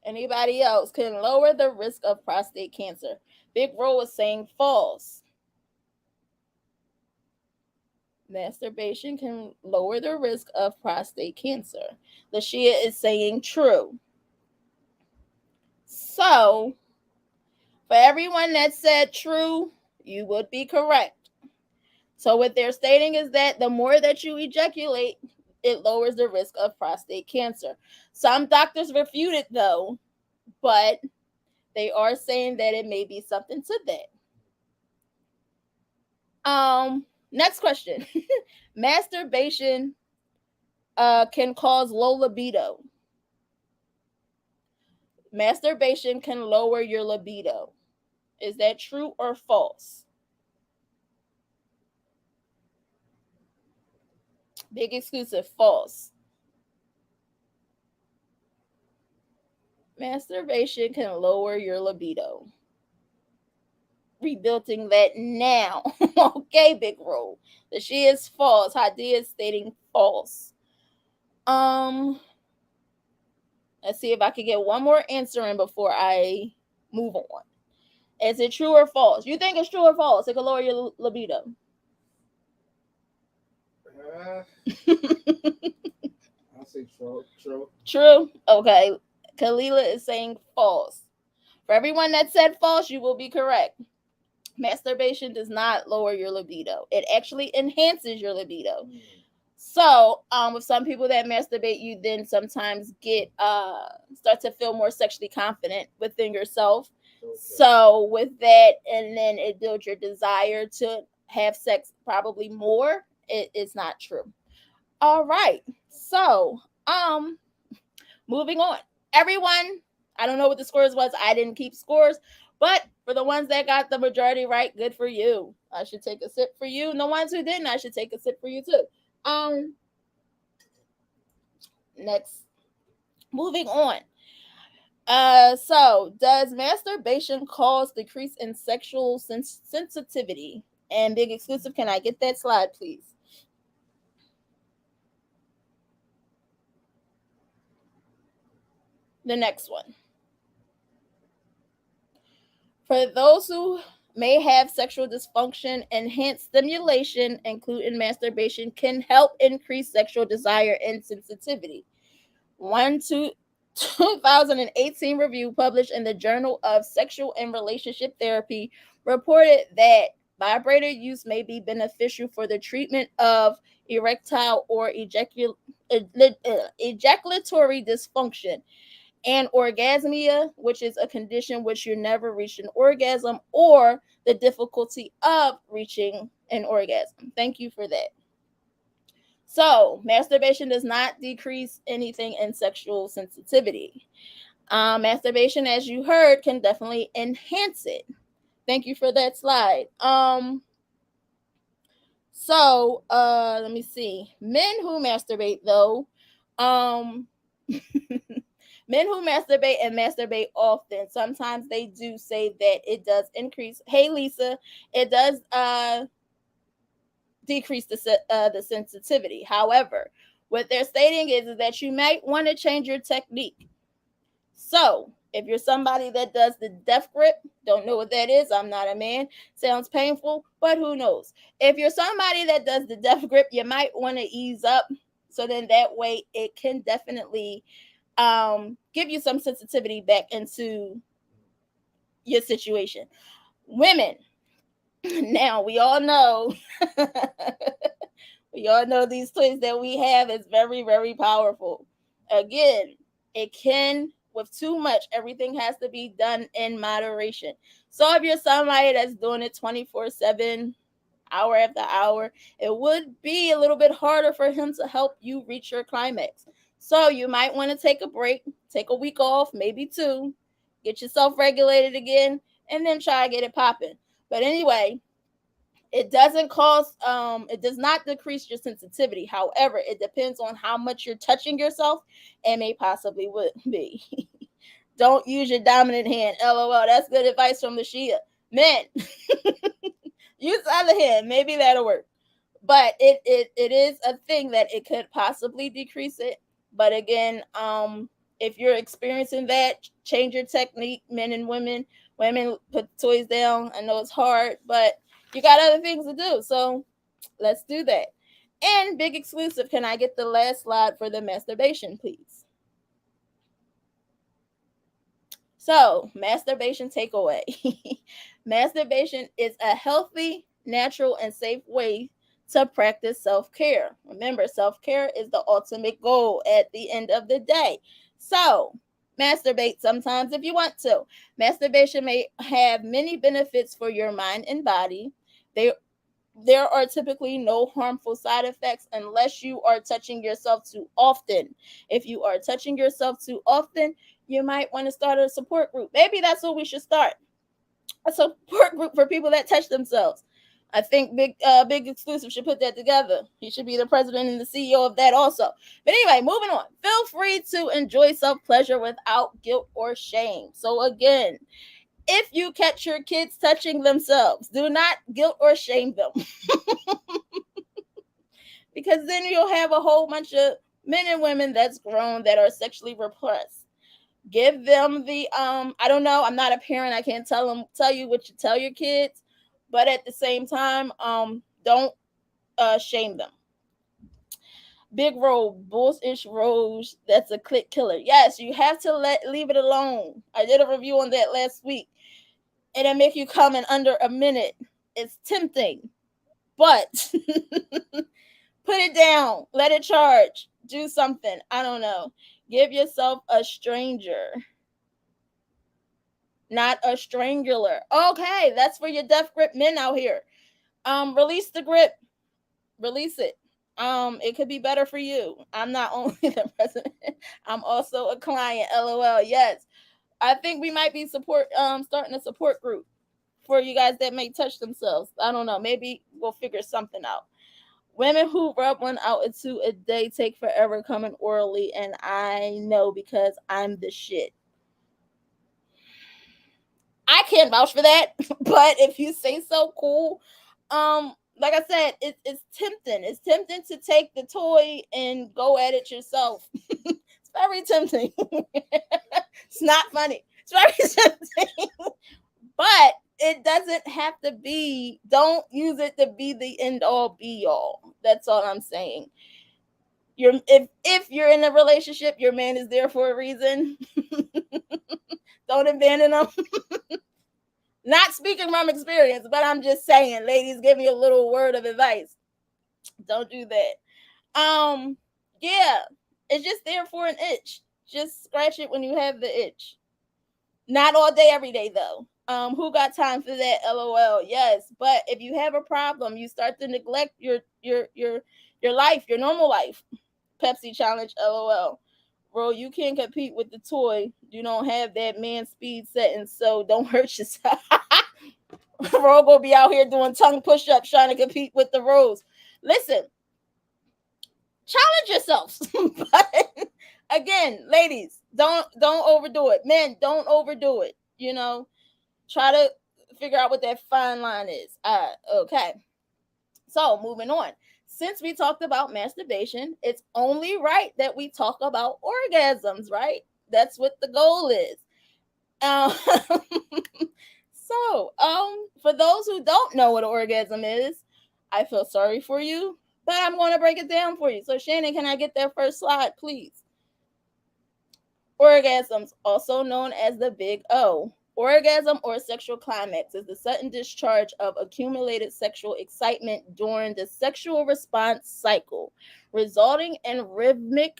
Anybody else can lower the risk of prostate cancer? Big Ro is saying false. Masturbation can lower the risk of prostate cancer. The Shia is saying true. So, for everyone that said true, you would be correct. So, what they're stating is that the more that you ejaculate, it lowers the risk of prostate cancer. Some doctors refute it though, but they are saying that it may be something to that. Next question. Masturbation can cause low libido. Masturbation can lower your libido. Is that true or false? Big exclusive, false. Masturbation can lower your libido. Rebuilding that now. Okay, big roll. The she is false. Hadia is stating false. Let's see if I can get one more answer in before I move on. Is it true or false? You think it's true or false? It could lower your libido. I'll say true. True. True? Okay. Kalila is saying false. For everyone that said false, you will be correct. Masturbation does not lower your libido. It actually enhances your libido. So, with some people that masturbate, you then sometimes get start to feel more sexually confident within yourself. Okay. So, with that, and then it builds your desire to have sex probably more. It's not true. All right. So, moving on. Everyone, I don't know what the scores was. I didn't keep scores, but for the ones that got the majority right, good for you. I should take a sip for you. And the ones who didn't, I should take a sip for you too. Next, moving on. So does masturbation cause decrease in sexual sensitivity? And big exclusive, can I get that slide, please? The next one. For those who may have sexual dysfunction, enhanced stimulation, including masturbation, can help increase sexual desire and sensitivity. 2018 review published in the Journal of Sexual and Relationship Therapy reported that vibrator use may be beneficial for the treatment of erectile or ejaculatory dysfunction and orgasmia, which is a condition which you never reach an orgasm, or the difficulty of reaching an orgasm. Thank you for that. So, masturbation does not decrease anything in sexual sensitivity. Masturbation, as you heard, can definitely enhance it. Thank you for that slide. Let me see. Men who masturbate, though, um, men who masturbate and masturbate often, sometimes they do say that it does increase. Hey, Lisa, it does decrease the sensitivity. However, what they're stating is that you might want to change your technique. So, if you're somebody that does the death grip, don't know what that is, I'm not a man, sounds painful, but who knows? If you're somebody that does the death grip, you might want to ease up, so then that way it can definitely give you some sensitivity back into your situation. Women, now we all know we all know these toys that we have is very, very powerful. Again, it can, with too much, everything has to be done in moderation. So if you're somebody that's doing it 24/7, hour after hour, it would be a little bit harder for him to help you reach your climax. So you might want to take a break, take a week off, maybe two, get yourself regulated again, and then try to get it popping. But anyway, it does not decrease your sensitivity. However, it depends on how much you're touching yourself and may possibly would be. Don't use your dominant hand. LOL. That's good advice from the Shia. Men, use the other hand. Maybe that'll work. But it is a thing that it could possibly decrease it. But again, if you're experiencing that, change your technique, men and women. Women, put toys down. I know it's hard, but you got other things to do. So let's do that. And big exclusive, can I get the last slide for the masturbation, please? So, masturbation takeaway. Masturbation is a healthy, natural, and safe way to practice self care. Remember, self care is the ultimate goal at the end of the day. So, masturbate sometimes if you want to. Masturbation may have many benefits for your mind and body. They there are typically no harmful side effects unless you are touching yourself too often. If you are touching yourself too often, you might want to start a support group. Maybe that's what we should start. A support group for people that touch themselves. I think Big Exclusive should put that together. He should be the president and the CEO of that also. But anyway, moving on. Feel free to enjoy self-pleasure without guilt or shame. So again, if you catch your kids touching themselves, do not guilt or shame them. Because then you'll have a whole bunch of men and women that's grown that are sexually repressed. Give them the I don't know, I'm not a parent, I can't tell you what you tell your kids, but at the same time, don't shame them. Big roll, bullish rose, that's a click killer. Yes, you have to leave it alone. I did a review on that last week, and it make you come in under a minute. It's tempting, but put it down, let it charge, do something. I don't know. Give yourself a stranger, not a strangler. Okay, that's for your death grip men out here. Release the grip, release it. It could be better for you. I'm not only the president, I'm also a client. LOL. Yes, I think we might be starting a support group for you guys that may touch themselves. I don't know. Maybe we'll figure something out. Women who rub one out or two a day take forever coming orally, and I know because I'm the shit. I can't vouch for that, but if you say so, cool. Like I said, it's tempting. It's tempting to take the toy and go at it yourself. It's very tempting. It's not funny. It's very tempting, but it doesn't have to be. Don't use it to be the end all be all. That's all I'm saying. If you're in a relationship, your man is there for a reason. Don't abandon him. Not speaking from experience, but I'm just saying, ladies, give me a little word of advice. Don't do that. Yeah, it's just there for an itch. Just scratch it when you have the itch. Not all day, every day, though. Who got time for that? LOL. Yes, but if you have a problem, you start to neglect your life, your normal life. Pepsi challenge. LOL. Bro, you can't compete with the toy. You don't have that man speed setting, so don't hurt yourself. Bro, gonna be out here doing tongue push-ups trying to compete with the Rose. Listen, challenge yourselves. But again, ladies, don't overdo it. Men, don't overdo it. Try to figure out what that fine line is. Okay. So moving on. Since we talked about masturbation, it's only right that we talk about orgasms, right? That's what the goal is. Um, for those who don't know what an orgasm is, I feel sorry for you, but I'm going to break it down for you. So, Shannon, can I get that first slide, please? Orgasms, also known as the big O. Orgasm or sexual climax is the sudden discharge of accumulated sexual excitement during the sexual response cycle, resulting in rhythmic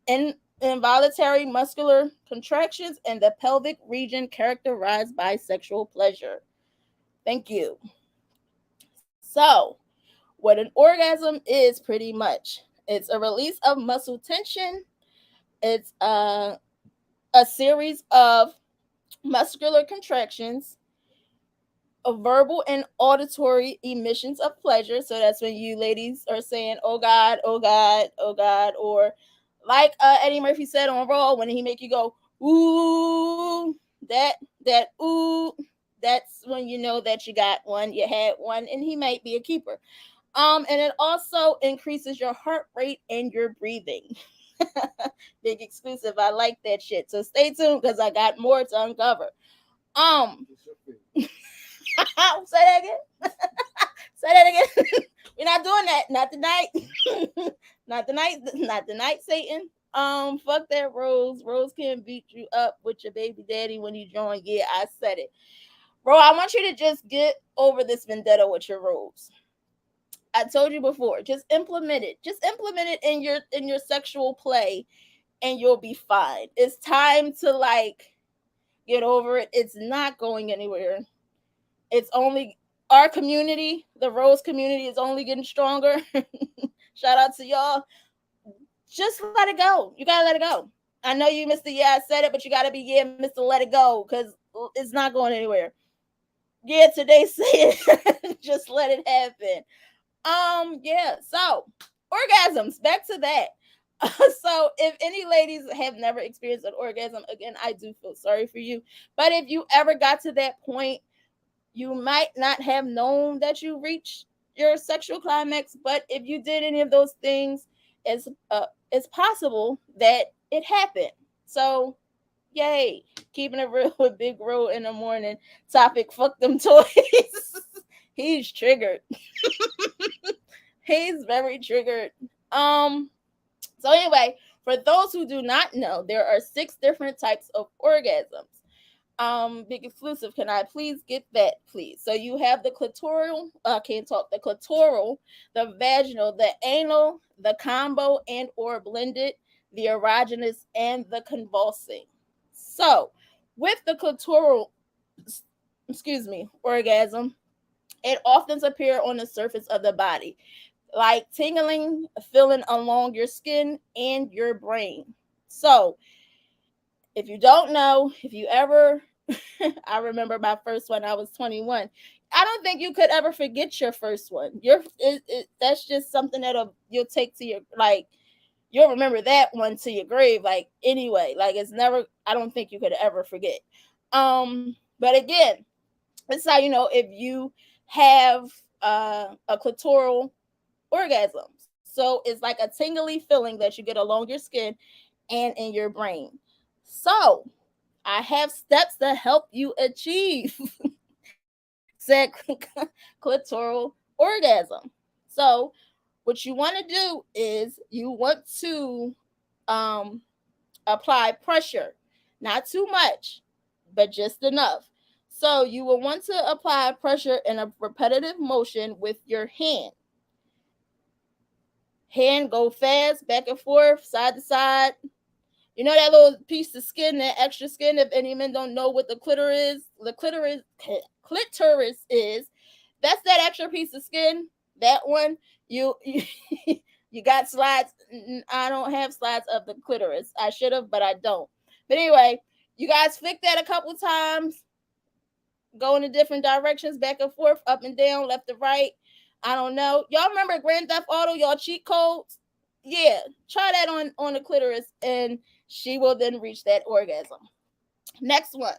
and involuntary muscular contractions in the pelvic region characterized by sexual pleasure. Thank you. So, what an orgasm is pretty much it's a release of muscle tension. It's a series of muscular contractions, of verbal and auditory emissions of pleasure. So that's when you ladies are saying, "Oh God, oh God, oh God," or like Eddie Murphy said on Raw when he make you go, "Ooh," that ooh. That's when you know that you got one, you had one, and he might be a keeper. And it also increases your heart rate and your breathing. Big exclusive. I like that shit. So stay tuned because I got more to uncover. Say that again. Say that again. We're not doing that. Not tonight. Not tonight. Not tonight, Satan. Fuck that, Rose. Rose can't beat you up with your baby daddy when you join. Yeah, I said it, bro. I want you to just get over this vendetta with your Rose. I told you before. Just implement it. Just implement it in your sexual play, and you'll be fine. It's time to get over it. It's not going anywhere. It's only our community, the Rose community, is only getting stronger. Shout out to y'all. Just let it go. You gotta let it go. I know you, Mr. Yeah, I said it, but you gotta be Mr. Let it go, because it's not going anywhere. Yeah, today say it. Just let it happen. Yeah. So orgasms. Back to that. So if any ladies have never experienced an orgasm, again, I do feel sorry for you. But if you ever got to that point, you might not have known that you reached your sexual climax. But if you did any of those things, it's possible that it happened. So Yay. Keeping it real with Big Ro in the morning. Topic, fuck them toys. He's triggered. He's very triggered. Um, so anyway, for those who do not know, there are 6 different types of orgasms. Big exclusive, can I please get that, please? So you have the clitoral, can't talk, the clitoral, the vaginal, the anal, the combo and or blended, the erogenous, and the convulsing. So with the clitoral, excuse me, orgasm, it often appears on the surface of the body, like tingling, feeling along your skin and your brain. So if you don't know, if you ever, I remember my first one, I was 21. I don't think you could ever forget your first one. That's just something that you'll take to your, like, you'll remember that one to your grave. Like, anyway, like, it's never, I don't think you could ever forget. But again, it's how you know if you have a clitoral orgasm. So it's like a tingly feeling that you get along your skin and in your brain. So I have steps to help you achieve said clitoral orgasm. So what you want to do is you want to um, apply pressure, not too much, but just enough. So you will want to apply pressure in a repetitive motion with your hand. Hand go fast, back and forth, side to side. You know that little piece of skin, that extra skin. If any men don't know what the clitoris is. That's that extra piece of skin. That one, you you got slides. I don't have slides of the clitoris. I should have, but I don't. But anyway, you guys flick that a couple times, go in the different directions, back and forth, up and down, left to right. I don't know. Y'all remember Grand Theft Auto? Y'all cheat codes? Yeah, try that on the clitoris, and she will then reach that orgasm. Next one,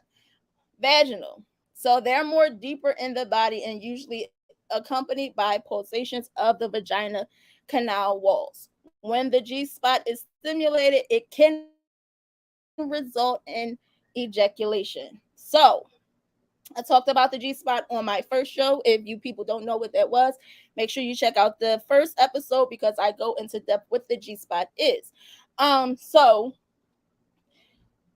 vaginal. So they're more deeper in the body and usually accompanied by pulsations of the vagina canal walls. When the G spot is stimulated, it can result in ejaculation. So I talked about the G spot on my first show. If you people don't know what that was, make sure you check out the first episode because I go into depth what the G spot is. So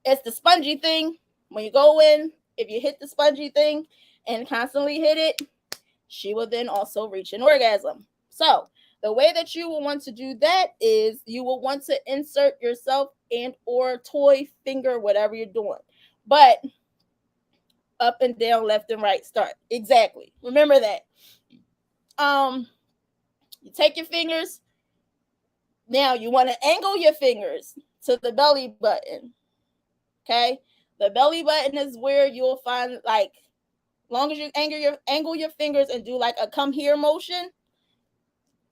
it's the spongy thing. When you go in, if you hit the spongy thing and constantly hit it, she will then also reach an orgasm. So the way that you will want to do that is you will want to insert yourself and or toy finger, whatever you're doing. But up and down, left and right start. Exactly. Remember that. Um, you take your fingers. Now you want to angle your fingers to the belly button. Okay. The belly button is where you'll find, like, long as you angle your fingers and do like a come here motion,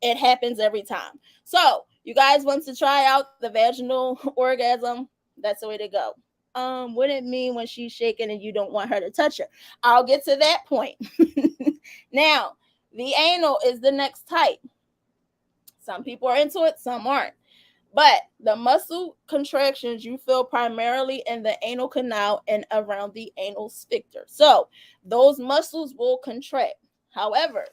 it happens every time. So you guys want to try out the vaginal orgasm? That's the way to go. What it mean when she's shaking and you don't want her to touch her? I'll get to that point. Now, the anal is the next type. Some people are into it, some aren't. But the muscle contractions you feel primarily in the anal canal and around the anal sphincter. So those muscles will contract. However,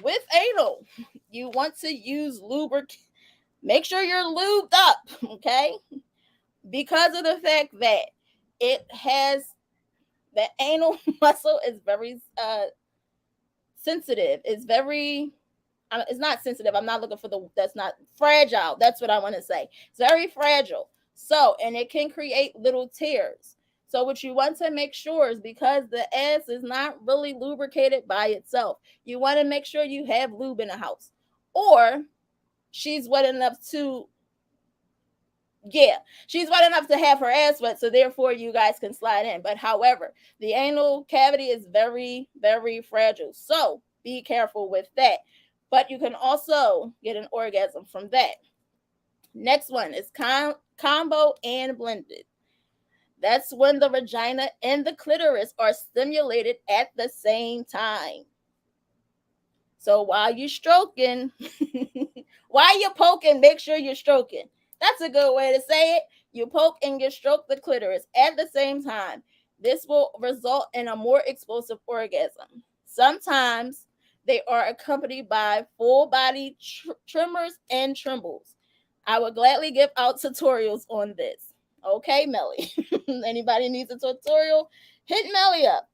with anal, you want to use lubricant. Make sure you're lubed up, okay? Because of the fact that it has the anal muscle is very sensitive. It's not sensitive. I'm not looking for that's not fragile. That's what I want to say. It's very fragile. So, and it can create little tears. So, what you want to make sure is because the ass is not really lubricated by itself, you want to make sure you have lube in the house. Or she's wet enough to, yeah, she's wet enough to have her ass wet. So, therefore, you guys can slide in. But, however, the anal cavity is very, very fragile. So, be careful with that. But you can also get an orgasm from that. Next one is combo and blended. That's when the vagina and the clitoris are stimulated at the same time. So while you're stroking, while you're poking, make sure you're stroking. That's a good way to say it. You poke and you stroke the clitoris at the same time. This will result in a more explosive orgasm. Sometimes they are accompanied by full body tremors and trembles. I would gladly give out tutorials on this. Okay, Melly. Anybody needs a tutorial? Hit Melly up.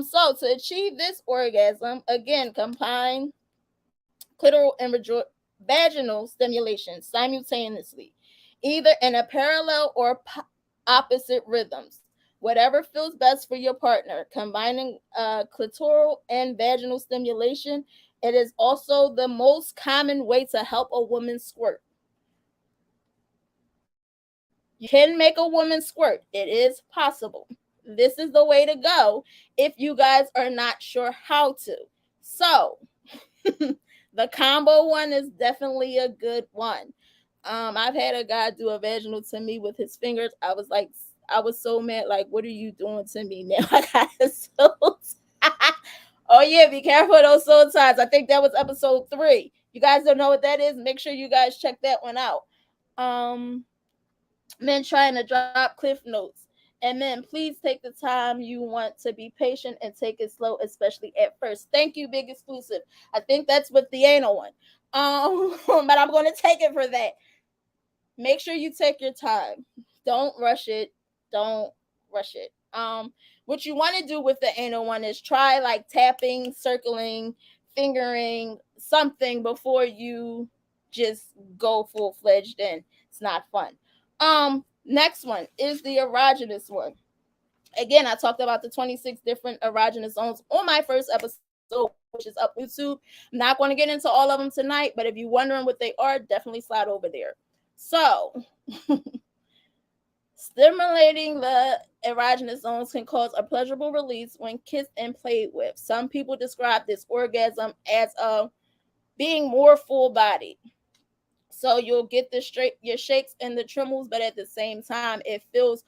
So to achieve this orgasm, again, combine clitoral and vaginal stimulation simultaneously, either in a parallel or opposite rhythms. Whatever feels best for your partner, combining clitoral and vaginal stimulation, it is also the most common way to help a woman squirt. You can make a woman squirt. It is possible. This is the way to go if you guys are not sure how to. So, the combo one is definitely a good one. I've had a guy do a vaginal to me with his fingers. I was so mad. Like, what are you doing to me now? I got so. Oh yeah, be careful of those soul ties. I think that was episode 3. You guys don't know what that is? Make sure you guys check that one out. Um, Men trying to drop cliff notes. And men, please take the time you want to be patient and take it slow, especially at first. Thank you, big exclusive. I think that's with the anal one. But I'm going to take it for that. Make sure you take your time. Don't rush it. Don't rush it. What you want to do with the anal one is try like tapping, circling, fingering, something before you just go full fledged in. It's not fun. Next one is the erogenous one. Again, I talked about the 26 different erogenous zones on my first episode, which is up YouTube. I'm not going to get into all of them tonight, but if you're wondering what they are, definitely slide over there. So, stimulating the erogenous zones can cause a pleasurable release when kissed and played with. Some people describe this orgasm as being more full bodied. So you'll get the straight your shakes and the trembles, but at the same time, it feels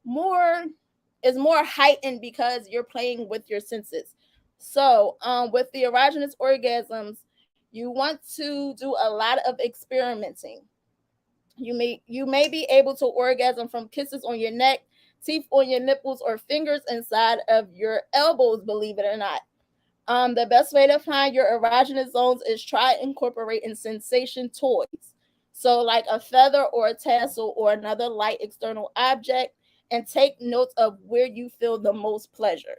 more is more heightened because you're playing with your senses. So, with the erogenous orgasms, you want to do a lot of experimenting. You may be able to orgasm from kisses on your neck, teeth on your nipples, or fingers inside of your elbows. Believe it or not. The best way to find your erogenous zones is try incorporating sensation toys. So, like a feather or a tassel or another light external object, and take notes of where you feel the most pleasure.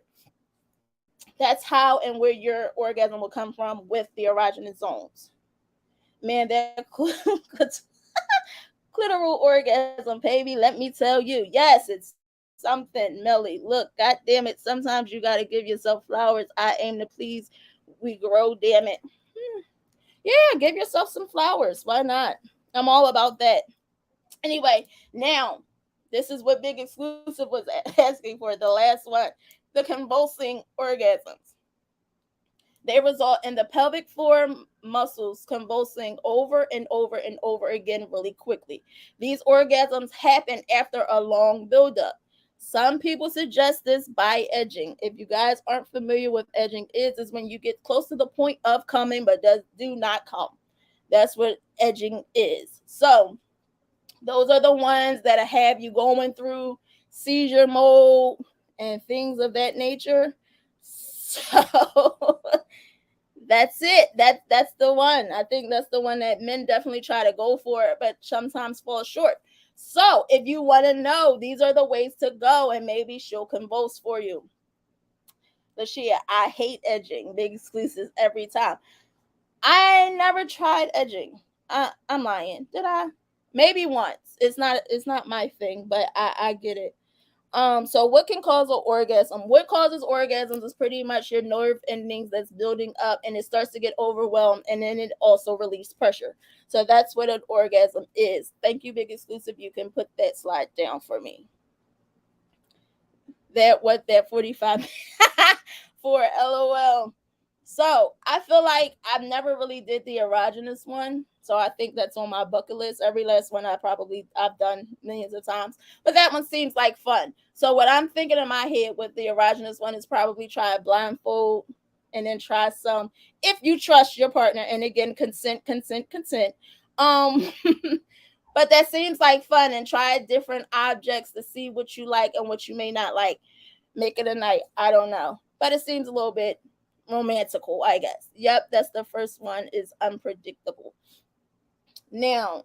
That's how and where your orgasm will come from with the erogenous zones. Man, that clitoral orgasm, baby, let me tell you. Yes, it's something, Melly. Look, god damn it. Sometimes you got to give yourself flowers. I aim to please. We grow, damn it. Yeah, give yourself some flowers. Why not? I'm all about that. Anyway, now, this is what Big Exclusive was asking for, the last one. The convulsing orgasms. They result in the pelvic floor muscles convulsing over and over and over again really quickly. These orgasms happen after a long buildup. Some people suggest this by edging. If you guys aren't familiar with edging is when you get close to the point of coming but do not come. That's what edging is. So those are the ones that have you going through seizure mode and things of that nature. So that's it. That's the one. I think that's the one that men definitely try to go for, but sometimes fall short. So if you want to know, these are the ways to go, and maybe she'll convulse for you. Lashia, I hate edging. Big exclusives every time. I never tried edging. I'm lying. Did I? Maybe once. It's not my thing, but I get it. So what can cause an orgasm? What causes orgasms is pretty much your nerve endings that's building up and it starts to get overwhelmed and then it also releases pressure. So that's what an orgasm is. Thank you, Big Exclusive. You can put that slide down for me. That 45 for LOL. So I feel like I've never really did the erogenous one. So I think that's on my bucket list. Every last one I've done millions of times. But that one seems like fun. So what I'm thinking in my head with the erogenous one is probably try a blindfold and then try some if you trust your partner. And again, consent. But that seems like fun, and try different objects to see what you like and what you may not like. Make it a night. I don't know. But it seems a little bit romantical, I guess. Yep, that's the first one is unpredictable. Now,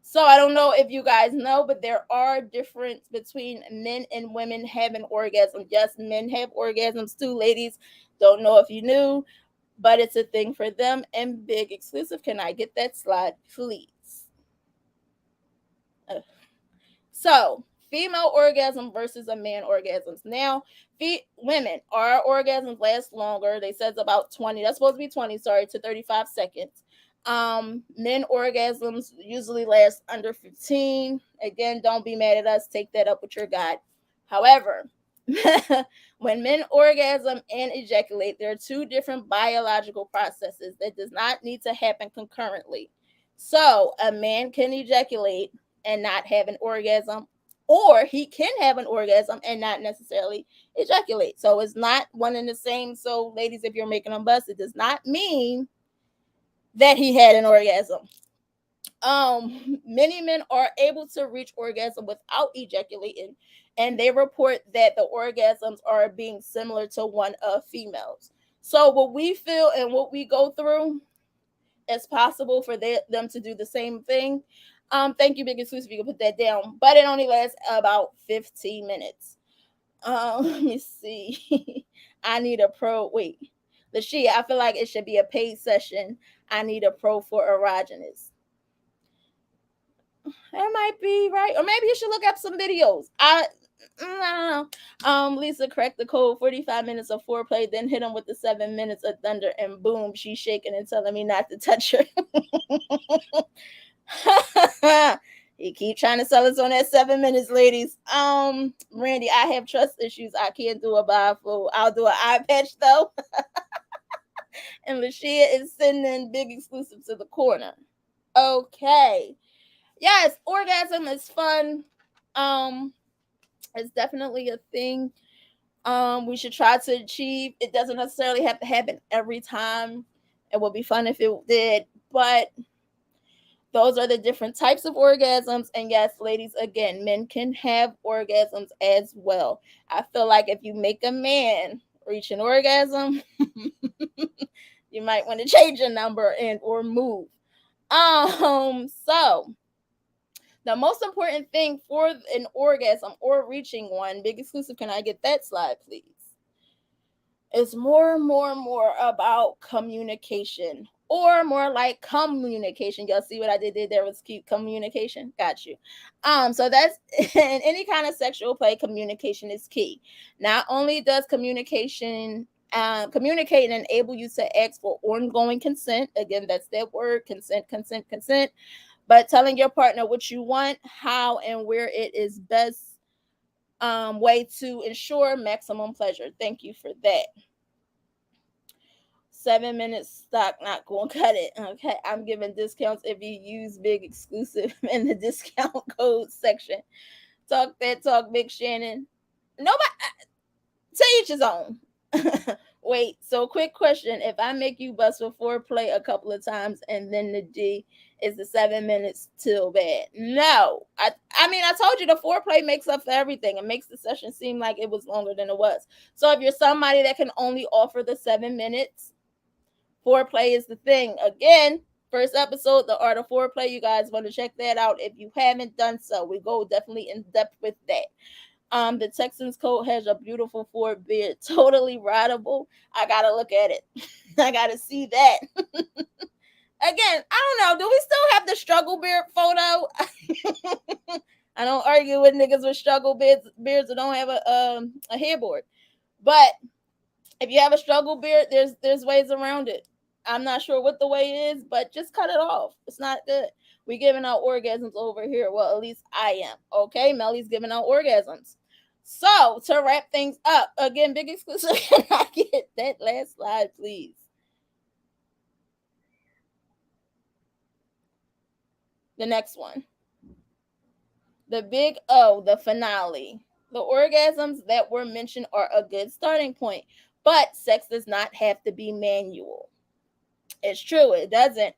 so I don't know if you guys know, but there are difference between men and women having orgasms. Yes, men have orgasms too, ladies. Don't know if you knew, but it's a thing for them. And big exclusive. Can I get that slide, please? So, female orgasm versus a man orgasms. Now, women, our orgasms last longer. They said it's about 20. That's supposed to be 20, sorry, to 35 seconds. Men orgasms usually last under 15. Again, don't be mad at us. Take that up with your God. However, when men orgasm and ejaculate, there are two different biological processes that does not need to happen concurrently. So, a man can ejaculate and not have an orgasm, or he can have an orgasm and not necessarily ejaculate. So it's not one and the same. So, ladies, if you're making a bust, it does not mean that he had an orgasm. Many men are able to reach orgasm without ejaculating, and they report that the orgasms are being similar to one of females. So what we feel and what we go through, it's possible for them to do the same thing. Thank you, Big Exclusive. You can put that down, but it only lasts about 15 minutes. Let me see. I need a pro. Wait, Lashia, I feel like it should be a paid session. I need a pro for erogenous. That might be right, or maybe you should look up some videos. I don't know. Lisa cracked the code 45 minutes of foreplay, then hit him with the 7 minutes of thunder, and boom, she's shaking and telling me not to touch her. He keep trying to sell us on that 7 minutes, ladies. Randy, I have trust issues. I can't do a bifold. I'll do an eye patch though. And Lashia is sending big exclusive to the corner. Okay. Yes, orgasm is fun. Um, it's definitely a thing. We should try to achieve. It doesn't necessarily have to happen every time. It would be fun if it did, but those are the different types of orgasms. And yes, ladies, again, men can have orgasms as well. I feel like if you make a man reach an orgasm, you might want to change your number and or move. So the most important thing for an orgasm or reaching one, big exclusive, can I get that slide, please? Is more about communication, or more like communication. Y'all see what I did there was keep communication. Got you. So that's in any kind of sexual play, communication is key. Not only does communication communicate and enable you to ask for ongoing consent. Again, that's that word, consent, consent, consent. But telling your partner what you want, how and where it is best way to ensure maximum pleasure. Thank you for that. 7 minutes stock, not going to cut it. Okay, I'm giving discounts if you use big exclusive in the discount code section. Talk that talk, Big Shannon. Nobody, to each his own. Wait, so quick question. If I make you bust for foreplay a couple of times and then the D, is the 7 minutes still bad? No. I mean, I told you the foreplay makes up for everything. It makes the session seem like it was longer than it was. So if you're somebody that can only offer the 7 minutes, foreplay is the thing. Again, first episode, The Art of Foreplay. You guys want to check that out if you haven't done so. We go definitely in depth with that. The Texans coat has a beautiful Ford beard, totally rideable. I gotta look at it. I gotta see that. Again, I don't know. Do we still have the struggle beard photo? I don't argue with niggas with struggle beards that don't have a headboard. But if you have a struggle beard, there's ways around it. I'm not sure what the way is, but just cut it off. It's not good. We giving out orgasms over here. Well, at least I am. Okay, Melly's giving out orgasms. So to wrap things up, again, big exclusive. Can I get that last slide, please? The next one. The big O, the finale. The orgasms that were mentioned are a good starting point, but sex does not have to be manual. It's true, it doesn't.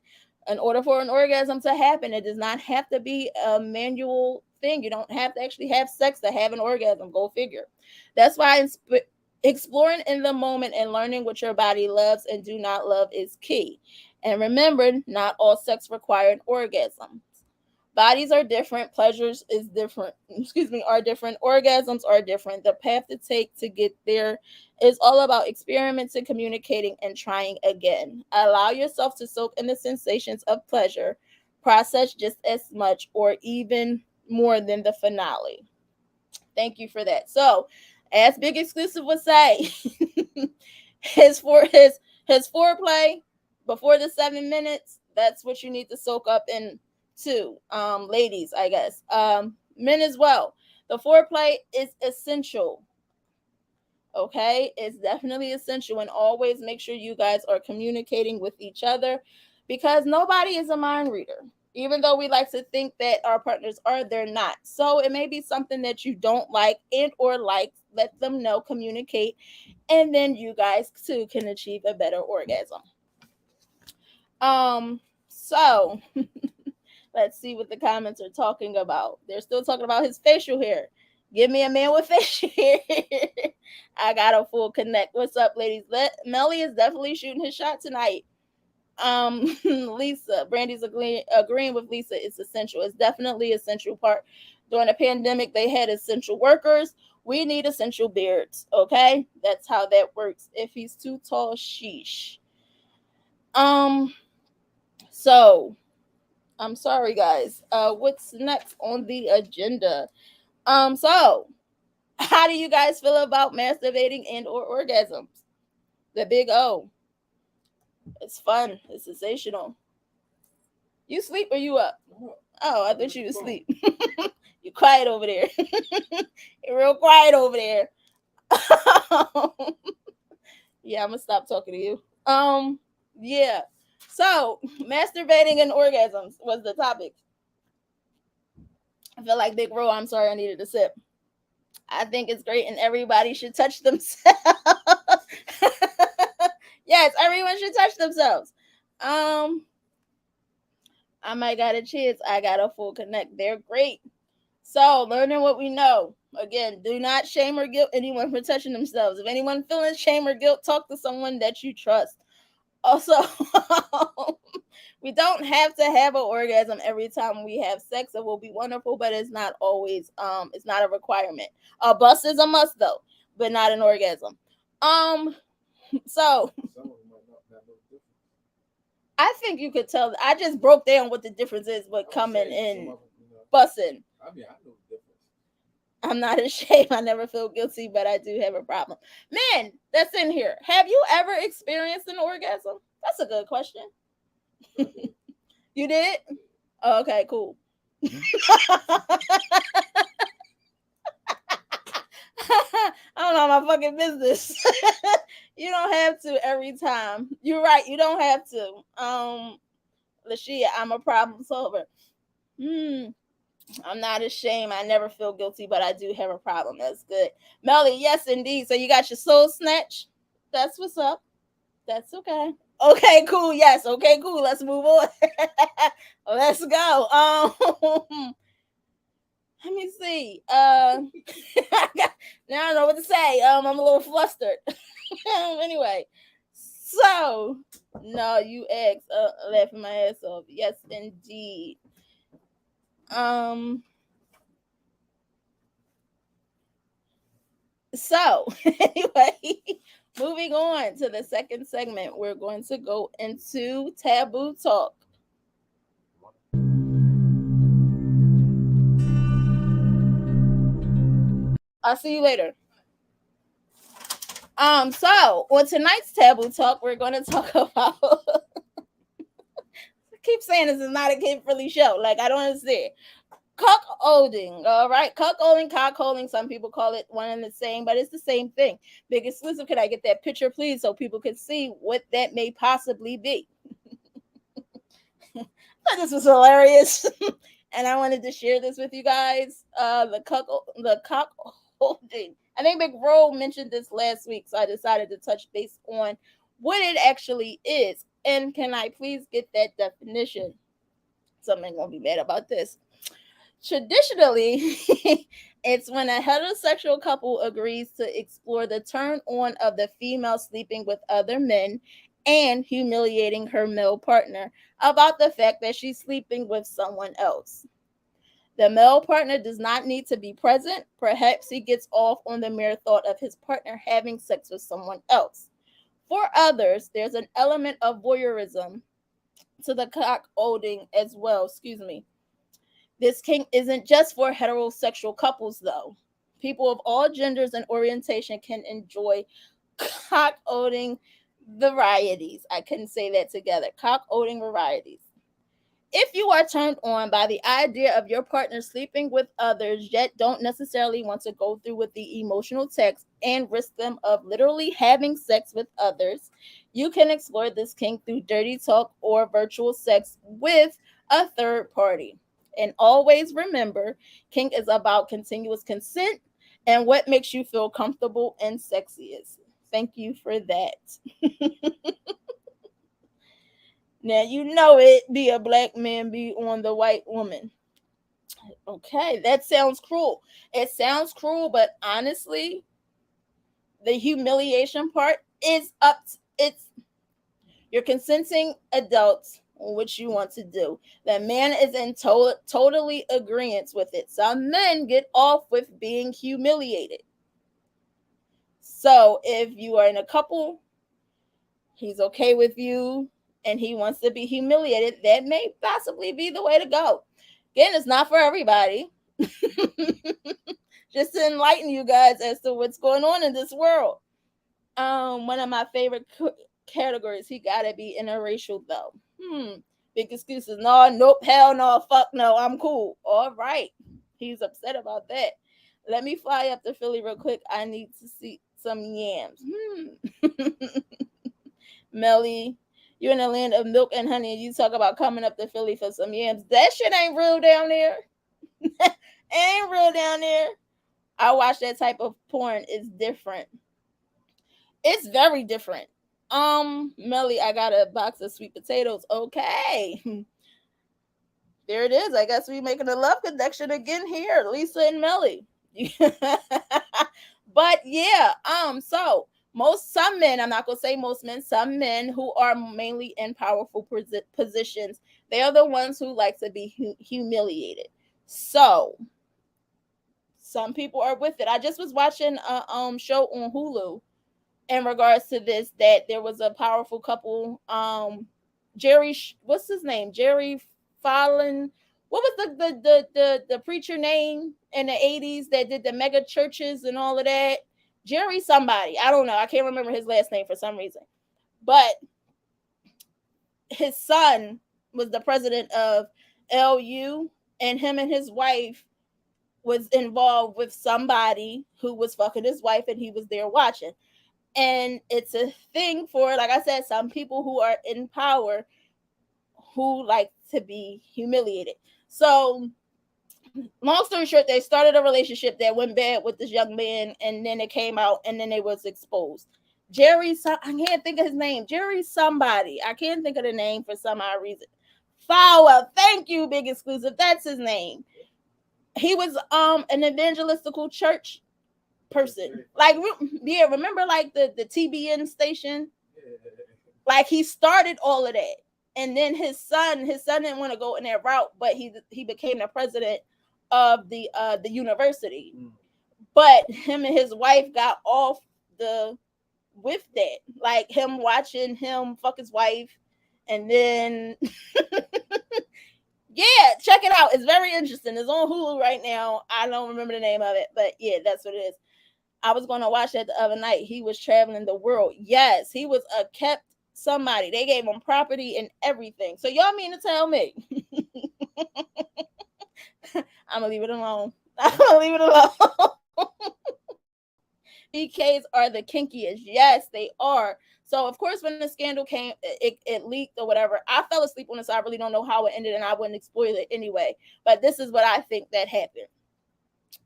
In order for an orgasm to happen, it does not have to be a manual thing. You don't have to actually have sex to have an orgasm. Go figure. That's why exploring in the moment and learning what your body loves and do not love is key. And remember, not all sex required orgasm. Bodies are different, pleasures is different, are different, orgasms are different. The path to take to get there is all about experimenting, communicating, and trying again. Allow yourself to soak in the sensations of pleasure, process just as much or even more than the finale. Thank you for that. So, as Big Exclusive would say, his foreplay before the 7 minutes, that's what you need to soak up in too. Ladies, I guess. Men as well. The foreplay is essential. Okay, it's definitely essential, and always make sure you guys are communicating with each other, because nobody is a mind reader. Even though we like to think that our partners are, they're not. So it may be something that you don't like and or like. Let them know, communicate, and then you guys too can achieve a better orgasm. So let's see what the comments are talking about. They're still talking about his facial hair. Give me a man with facial hair. I got a full connect. What's up, ladies? Melly is definitely shooting his shot tonight. Lisa, Brandy's agreeing with Lisa. It's essential. It's definitely essential part. During the pandemic, they had essential workers. We need essential beards. Okay, that's how that works. If he's too tall, sheesh. Um. So I'm sorry, guys. What's next on the agenda? So how do you guys feel about masturbating and or orgasms? The big O. It's fun. It's sensational. You sleep or you up? Oh, I thought you was asleep. You quiet over there. You're real quiet over there. Yeah, I'm gonna stop talking to you. Yeah. So, masturbating and orgasms was the topic. I feel like Big Bro. I'm sorry, I needed a sip. I think it's great, and everybody should touch themselves. Yes, everyone should touch themselves. Um, I might got a chance. I got a full connect. They're great. So, learning what we know. Again, do not shame or guilt anyone for touching themselves. If anyone feeling shame or guilt, talk to someone that you trust. Also, we don't have to have an orgasm every time we have sex. It will be wonderful, but it's not always it's not a requirement. A bust is a must though, but not an orgasm. Um so I think you could tell. I just broke down what the difference is with coming and busting. I mean, I know the difference. I'm not ashamed. I never feel guilty, but I do have a problem. Man, that's in here. Have you ever experienced an orgasm? That's a good question. You did? Oh, okay, cool. I don't know my fucking business. You don't have to every time. You're right. You don't have to. Lashia, I'm a problem solver. Hmm. I'm not ashamed. I never feel guilty, but I do have a problem. That's good. Melly, yes, indeed. So you got your soul snatch. That's what's up. That's okay. Okay, cool. Yes. Okay, cool. Let's move on. Let's go. Let me see. Now I don't know what to say. I'm a little flustered. Anyway, so no, you asked. Laughing my ass off. Yes, indeed. Um. So anyway, moving on to the second segment, we're going to go into taboo talk. I'll see you later. So on tonight's taboo talk, we're going to talk about. I keep saying this is not a kid friendly show. Like I don't understand. Cuckolding, all right? Cuckolding, cockholding. Some people call it one and the same, but it's the same thing. Big Exclusive, could I get that picture, please, so people can see what that may possibly be? This was hilarious. And I wanted to share this with you guys. The cockholding. I think McRoll mentioned this last week, so I decided to touch base on what it actually is. And can I please get that definition? Someone gonna be mad about this. Traditionally, it's when a heterosexual couple agrees to explore the turn on of the female sleeping with other men and humiliating her male partner about the fact that she's sleeping with someone else. The male partner does not need to be present. Perhaps he gets off on the mere thought of his partner having sex with someone else. For others, there's an element of voyeurism to the cock holding as well. Excuse me. This kink isn't just for heterosexual couples, though. People of all genders and orientation can enjoy cock holding varieties. I couldn't say that together. Cock holding varieties. If you are turned on by the idea of your partner sleeping with others, yet don't necessarily want to go through with the emotional text and risk them of literally having sex with others, you can explore this kink through dirty talk or virtual sex with a third party. And always remember, kink is about continuous consent and what makes you feel comfortable and sexiest. Thank you for that. Now you know it be a black man be on the white woman. Okay, that sounds cruel. It sounds cruel, but honestly, the humiliation part is it's you're consenting adults on what you want to do. The man is in totally agreement with it. Some men get off with being humiliated. So if you are in a couple, he's okay with you and he wants to be humiliated, that may possibly be the way to go. Again, it's not for everybody. Just to enlighten you guys as to what's going on in this world. One of my favorite categories, he gotta be interracial though. Big excuses. No, nope, hell no, fuck no, I'm cool. All right. He's upset about that. Let me fly up to Philly real quick. I need to see some yams. Melly, you're in the land of milk and honey, and you talk about coming up to Philly for some yams. That shit ain't real down there. Ain't real down there. I watch that type of porn. It's different. It's very different. Melly, I got a box of sweet potatoes. Okay. There it is. I guess we making a love connection again here, Lisa and Melly. But yeah, so some men, I'm not gonna say most men, some men who are mainly in powerful positions, they are the ones who like to be humiliated. So some people are with it. I just was watching a show on Hulu in regards to this, that there was a powerful couple, Jerry, what's his name, Jerry Fallon, what was the preacher name in the 80s that did the mega churches and all of that? Jerry somebody, I don't know, I can't remember his last name for some reason, but his son was the president of LU, and him and his wife was involved with somebody who was fucking his wife, and he was there watching. And it's a thing for, like I said, some people who are in power who like to be humiliated. So long story short, they started a relationship that went bad with this young man, and then it came out, and then it was exposed. I can't think of his name. Jerry somebody. I can't think of the name for some odd reason. Fowler. Thank you, Big Exclusive. That's his name. He was an evangelistical church person. Like, yeah, remember like the TBN station? Like, he started all of that. And then his son didn't want to go in that route, but he became the president of the university. But him and his wife got off the with that. Like, him watching him fuck his wife, and then yeah, check it out. It's very interesting. It's on Hulu right now. I don't remember the name of it, but yeah, that's what it is. I was going to watch that the other night. He was traveling the world. Yes, he was a kept somebody. They gave him property and everything. So y'all mean to tell me? I'm going to leave it alone. I'm going to leave it alone. PKs are the kinkiest. Yes, they are. So, of course, when the scandal came, it leaked or whatever. I fell asleep on it, so I really don't know how it ended, and I wouldn't spoil it anyway. But this is what I think that happened.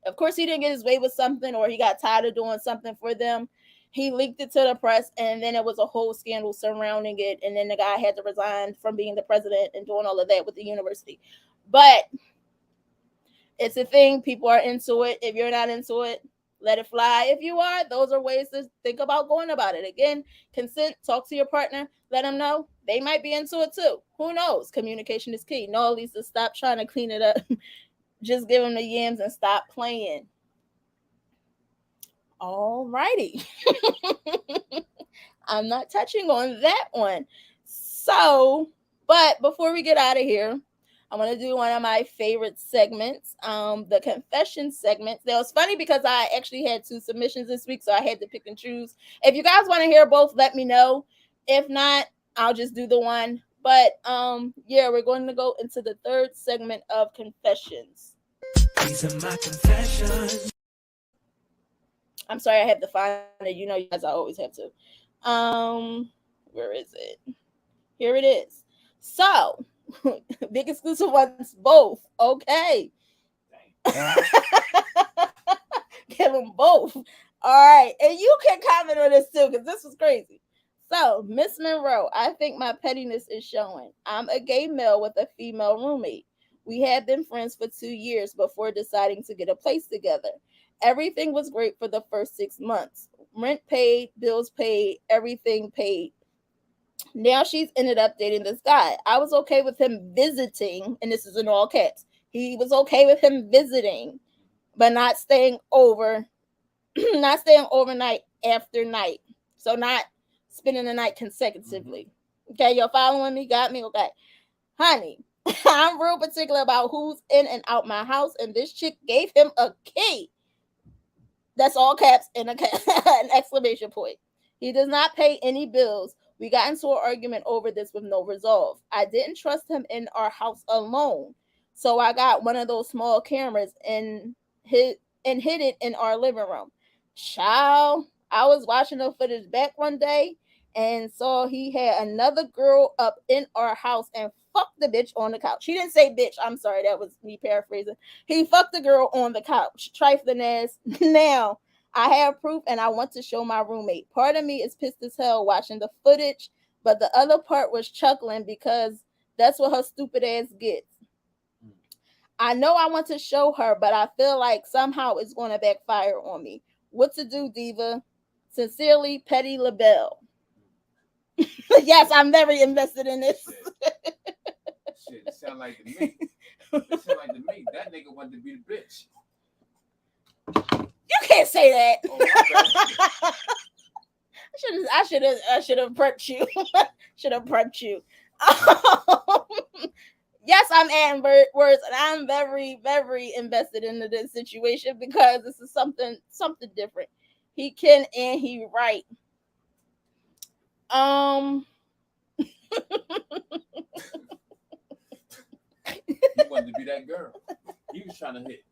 Of course, he didn't get his way with something, or he got tired of doing something for them. He leaked it to the press, and then it was a whole scandal surrounding it. And then the guy had to resign from being the president and doing all of that with the university. But it's a thing. People are into it. If you're not into it, let it fly. If you are, those are ways to think about going about it. Again, consent, talk to your partner, let them know. They might be into it too. Who knows? Communication is key. No, Lisa, stop trying to clean it up. Just give them the yams and stop playing. All righty. I'm not touching on that one. So, but before we get out of here, I want to do one of my favorite segments, the confession segment. That was funny because I actually had 2 submissions this week, so I had to pick and choose. If you guys want to hear both, let me know. If not, I'll just do the one. But yeah, we're going to go into the third segment of confessions. These are my confessions. I'm sorry, I have to find it. You know, you guys, I always have to. Where is it? Here it is. So, big exclusive ones, both. Okay. Give them both. All right. And you can comment on this too, because this was crazy. So, Miss Monroe, I think my pettiness is showing. I'm a gay male with a female roommate. We had been friends for 2 years before deciding to get a place together. Everything was great for the first 6 months. Rent paid, bills paid, everything paid. Now she's ended up dating this guy. I was okay with him visiting, and this is in all caps. He was okay with him visiting, but not staying over, not staying overnight after night. So not spending the night consecutively. Okay, you're following me? Got me? Okay. Honey, I'm real particular about who's in and out my house, and this chick gave him a key. That's all caps and an exclamation point. He does not pay any bills. We got into an argument over this with no resolve. I didn't trust him in our house alone. So I got one of those small cameras and hid it in our living room. Child, I was watching the footage back one day and saw he had another girl up in our house and fucked the bitch on the couch. He didn't say bitch. I'm sorry, that was me paraphrasing. He fucked the girl on the couch. Trifling ass. Now, I have proof and I want to show my roommate. Part of me is pissed as hell watching the footage, but the other part was chuckling because that's what her stupid ass gets. I know I want to show her, but I feel like somehow it's going to backfire on me. What to do, diva? Sincerely, Petty LaBelle. Yes, I'm very invested in this. Shit, it sound like to me. It sound like to me. That nigga wanted to be the bitch. You can't say that. Oh, I should have prepped you. Should have prepped you. Yes, I'm adding words, and I'm very, very invested into this situation because this is something different. He can and he right. He wanted to be that girl. He was trying to hit.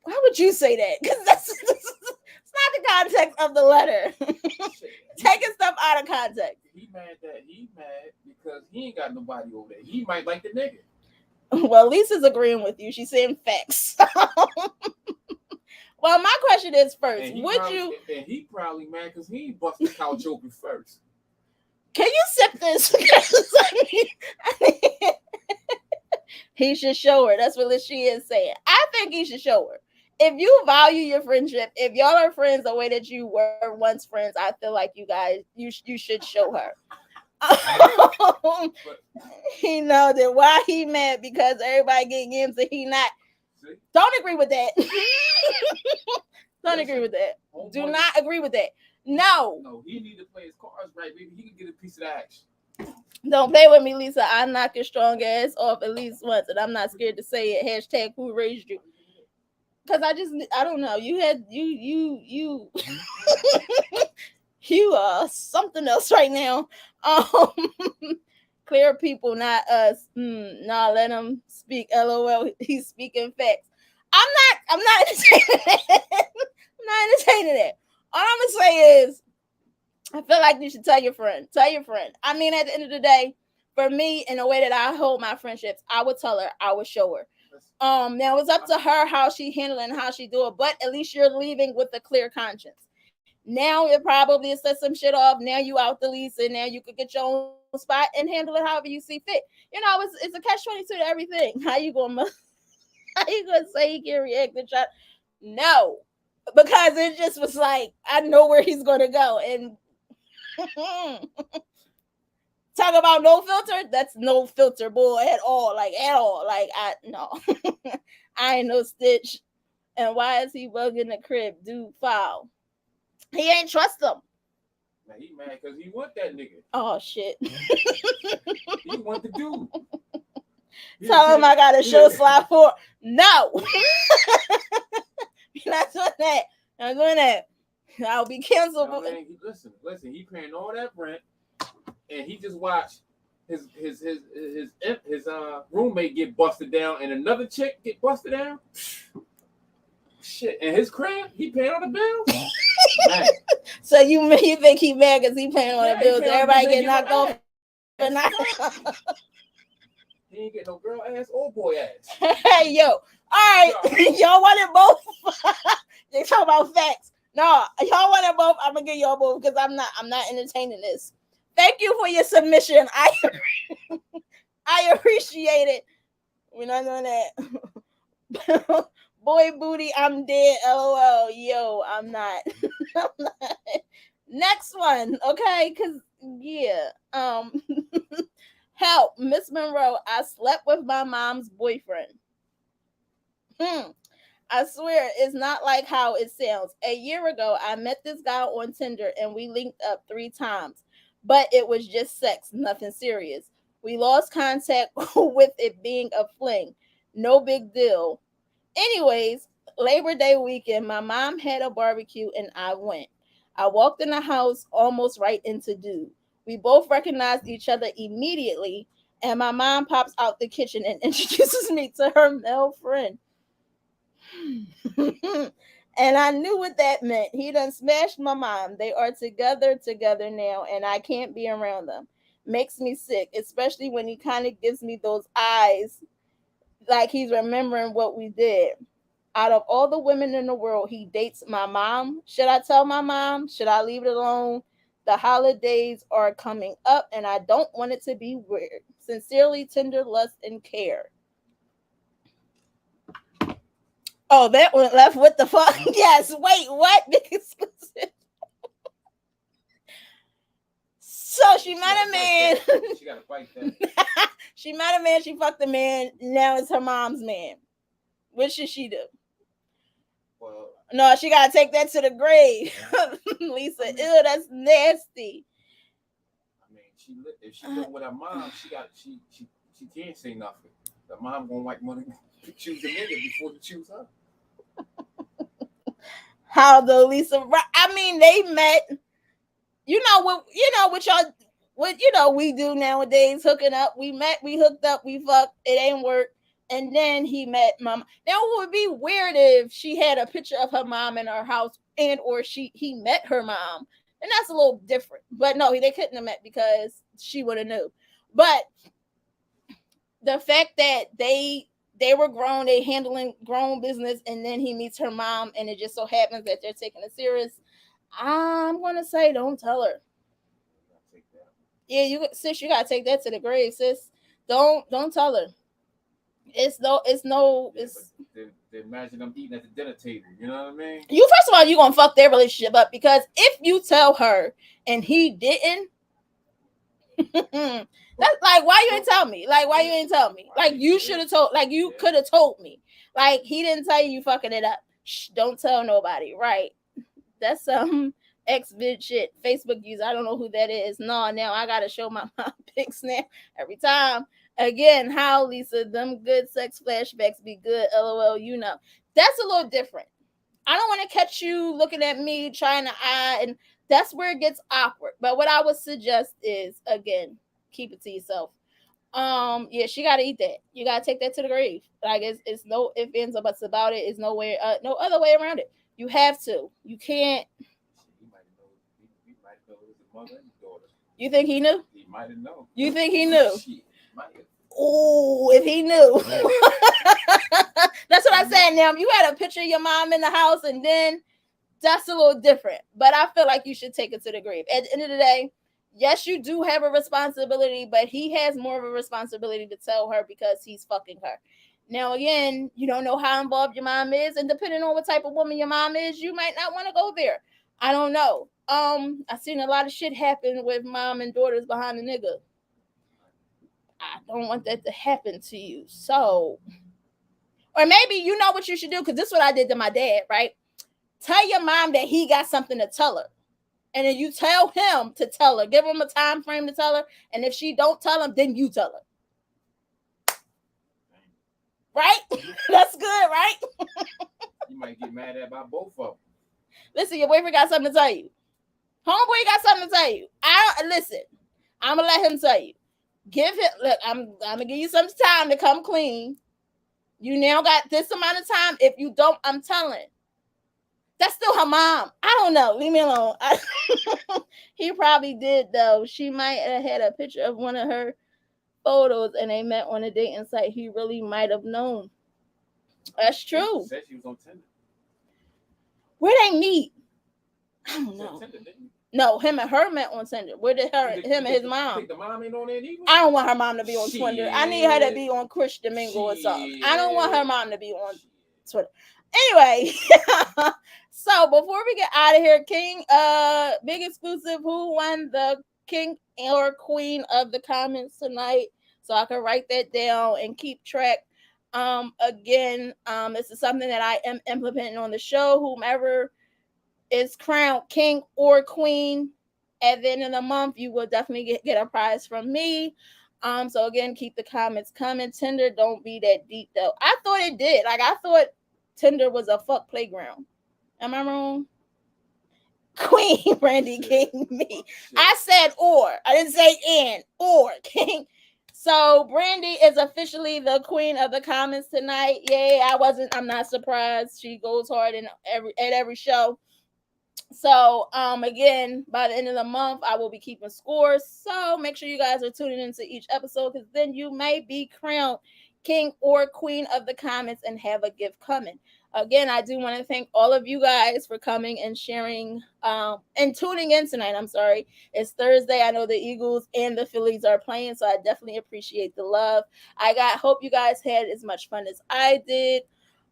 Why would you say that? Because that's it's not the context of the letter. Taking stuff out of context. He mad because he ain't got nobody over there. He might like the nigga. Well, Lisa's agreeing with you. She's saying facts. Well, my question is first, And he probably mad because he ain't bust the couch open first. Can you sip this? He should show her. That's what she is saying. I think he should show her. If you value your friendship, if y'all are friends the way that you were once friends, I feel like you guys, you should show her. He know that why he mad because everybody getting him, so he not. See? Don't agree with that. Don't agree with that. Do not agree with that. No, he need to play his cards right. Maybe he can get a piece of the action. Don't play with me, Lisa. I knock your strong ass off at least once, and I'm not scared to say it. Hashtag who raised you? Because I don't know. You you are something else right now. Clear people, not us. Nah, let him speak. LOL. He's speaking facts. I'm not entertaining that. I'm not entertaining that. All I'm gonna say is, I feel like you should tell your friend. Tell your friend. I mean, at the end of the day, for me, in the way that I hold my friendships, I would tell her. I would show her. Now it's up to her how she handle it and how she do it. But at least you're leaving with a clear conscience. Now it probably set some shit off. Now you out the lease, and now you could get your own spot and handle it however you see fit. It's a catch-22 to everything. How you gonna say he can react to try? No, because it just was like I know where he's gonna go, and talk about no filter. That's no filter, boy, at all. Like at all. Like I no, I ain't no stitch. And why is he bugging the crib? Dude, foul. He ain't trust him. Now he mad because he want that nigga. Oh shit. He want the dude. Tell him I got a show slide for. No. You're not doing that. Not doing that. I'll be canceled. No, man, listen. He paying all that rent, and he just watched his roommate get busted down, and another chick get busted down. Shit, and his crib, he paying all the bills. So you think he mad because he paying all the bills? Everybody get knocked off. He ain't get no girl ass or boy ass. Hey yo, all right, y'all want it both. They talk about facts. No, y'all want it both. I'm gonna give y'all both because I'm not entertaining this. Thank you for your submission. I appreciate it. We're not doing that. Boy booty, I'm dead. LOL. Yo, I'm not. I'm not. Next one, okay? Cause yeah. Help, Miss Monroe. I slept with my mom's boyfriend. I swear it's not like how it sounds. A year ago, I met this guy on Tinder and we linked up 3 times, but it was just sex, nothing serious. We lost contact with it being a fling. No big deal. Anyways, Labor Day weekend, my mom had a barbecue and I went. I walked in the house almost right into dude. We both recognized each other immediately, and my mom pops out the kitchen and introduces me to her male friend. And I knew what that meant. He done smashed my mom. They are together now, and I can't be around them. Makes me sick, especially when he kind of gives me those eyes like he's remembering what we did. Out of all the women in the world, he dates my mom. Should I tell my mom? Should I leave it alone? The holidays are coming up, and I don't want it to be weird. Sincerely, Tender Lust and Care. Oh, that one left. What the fuck? Yes. Wait, what? So she met a man. She gotta fight that. She met a man. She fucked the man. Now it's her mom's man. What should she do? Well, no, she gotta take that to the grave. Lisa, ew, that's nasty. I mean, if she live with her mom, she can't say nothing. The mom gonna like money to choose the nigga before to choose her. How though, Lisa? I mean, they met. What we do nowadays, hooking up. We met, we hooked up, we fucked. It ain't work. And then he met mom. Now it would be weird if she had a picture of her mom in her house and or he met her mom. And that's a little different. But no, they couldn't have met because she would have knew. But the fact that they were grown, they handling grown business, and then he meets her mom, and it just so happens that they're taking it serious. I'm gonna say don't tell her. Yeah, you gotta take that to the grave, sis. Don't tell her. Imagine them eating at the dinner table. You know what I mean? First of all, you gonna fuck their relationship up because if you tell her and he didn't, that's like why you ain't tell me? Like why you ain't tell me? Like you should have told. Like you could have told me. Like he didn't tell you fucking it up. Shh, don't tell nobody. Right? That's some ex-vid shit. Facebook user. I don't know who that is. No, now I gotta show my mom pics now every time. Again, how Lisa, them good sex flashbacks be good. LOL, that's a little different. I don't want to catch you looking at me trying to eye, and that's where it gets awkward. But what I would suggest is, again, keep it to yourself. Yeah, she gotta eat that. You gotta take that to the grave. Like it's no ifs, ands, or buts about it. It's no other way around it. You have to. You can't. He might know his mother and his daughter. You think he knew? He might have known. You think he knew? Oh, if he knew. That's what I said. Now, you had a picture of your mom in the house, and then that's a little different. But I feel like you should take it to the grave. At the end of the day, yes, you do have a responsibility, but he has more of a responsibility to tell her because he's fucking her. Now, again, you don't know how involved your mom is, and depending on what type of woman your mom is, you might not want to go there. I don't know. I've seen a lot of shit happen with mom and daughters behind the nigga. I don't want that to happen to you. So, or maybe you know what you should do, because this is what I did to my dad, right? Tell your mom that he got something to tell her. And then you tell him to tell her. Give him a time frame to tell her. And if she don't tell him, then you tell her. Right? That's good, right? You might get mad at by both of them. Listen, your boyfriend got something to tell you. Homeboy got something to tell you. Listen. I'm gonna let him tell you. Give him. Look, I'm gonna give you some time to come clean. You now got this amount of time. If you don't, I'm telling. That's still her mom. I don't know. Leave me alone. He probably did, though. She might have had a picture of one of her photos and they met on a dating site. He really might have known. That's true. She said she was on Tinder. Where they meet? I don't know. Tinder, didn't you? No, him and her met on Tinder. Where did him and his mom? The mom ain't on there either? I don't want her mom to be on Twitter. I need her to be on Chris Domingo or something. I don't want her mom to be on Twitter. Anyway, so before we get out of here, King, big exclusive, who won the king or queen of the comments tonight? So I can write that down and keep track. Again, this is something that I am implementing on the show. Whomever is crowned king or queen at the end of the month, you will definitely get a prize from me. So again, keep the comments coming. Tinder don't be that deep though. I thought it did. Like I thought Tinder was a fuck playground. Am I wrong? Queen Brandy King me. I said or. I didn't say and. Or King. So Brandy is officially the queen of the comments tonight. Yay! I'm not surprised. She goes hard at every show. So again, by the end of the month, I will be keeping scores. So make sure you guys are tuning into each episode, because then you may be crowned king or queen of the comments and have a gift coming. Again, I do want to thank all of you guys for coming and sharing and tuning in tonight. I'm sorry. It's Thursday. I know the Eagles and the Phillies are playing, so I definitely appreciate the love. Hope you guys had as much fun as I did.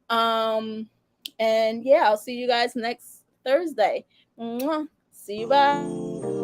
And yeah, I'll see you guys next Thursday. Mwah. See you. Bye.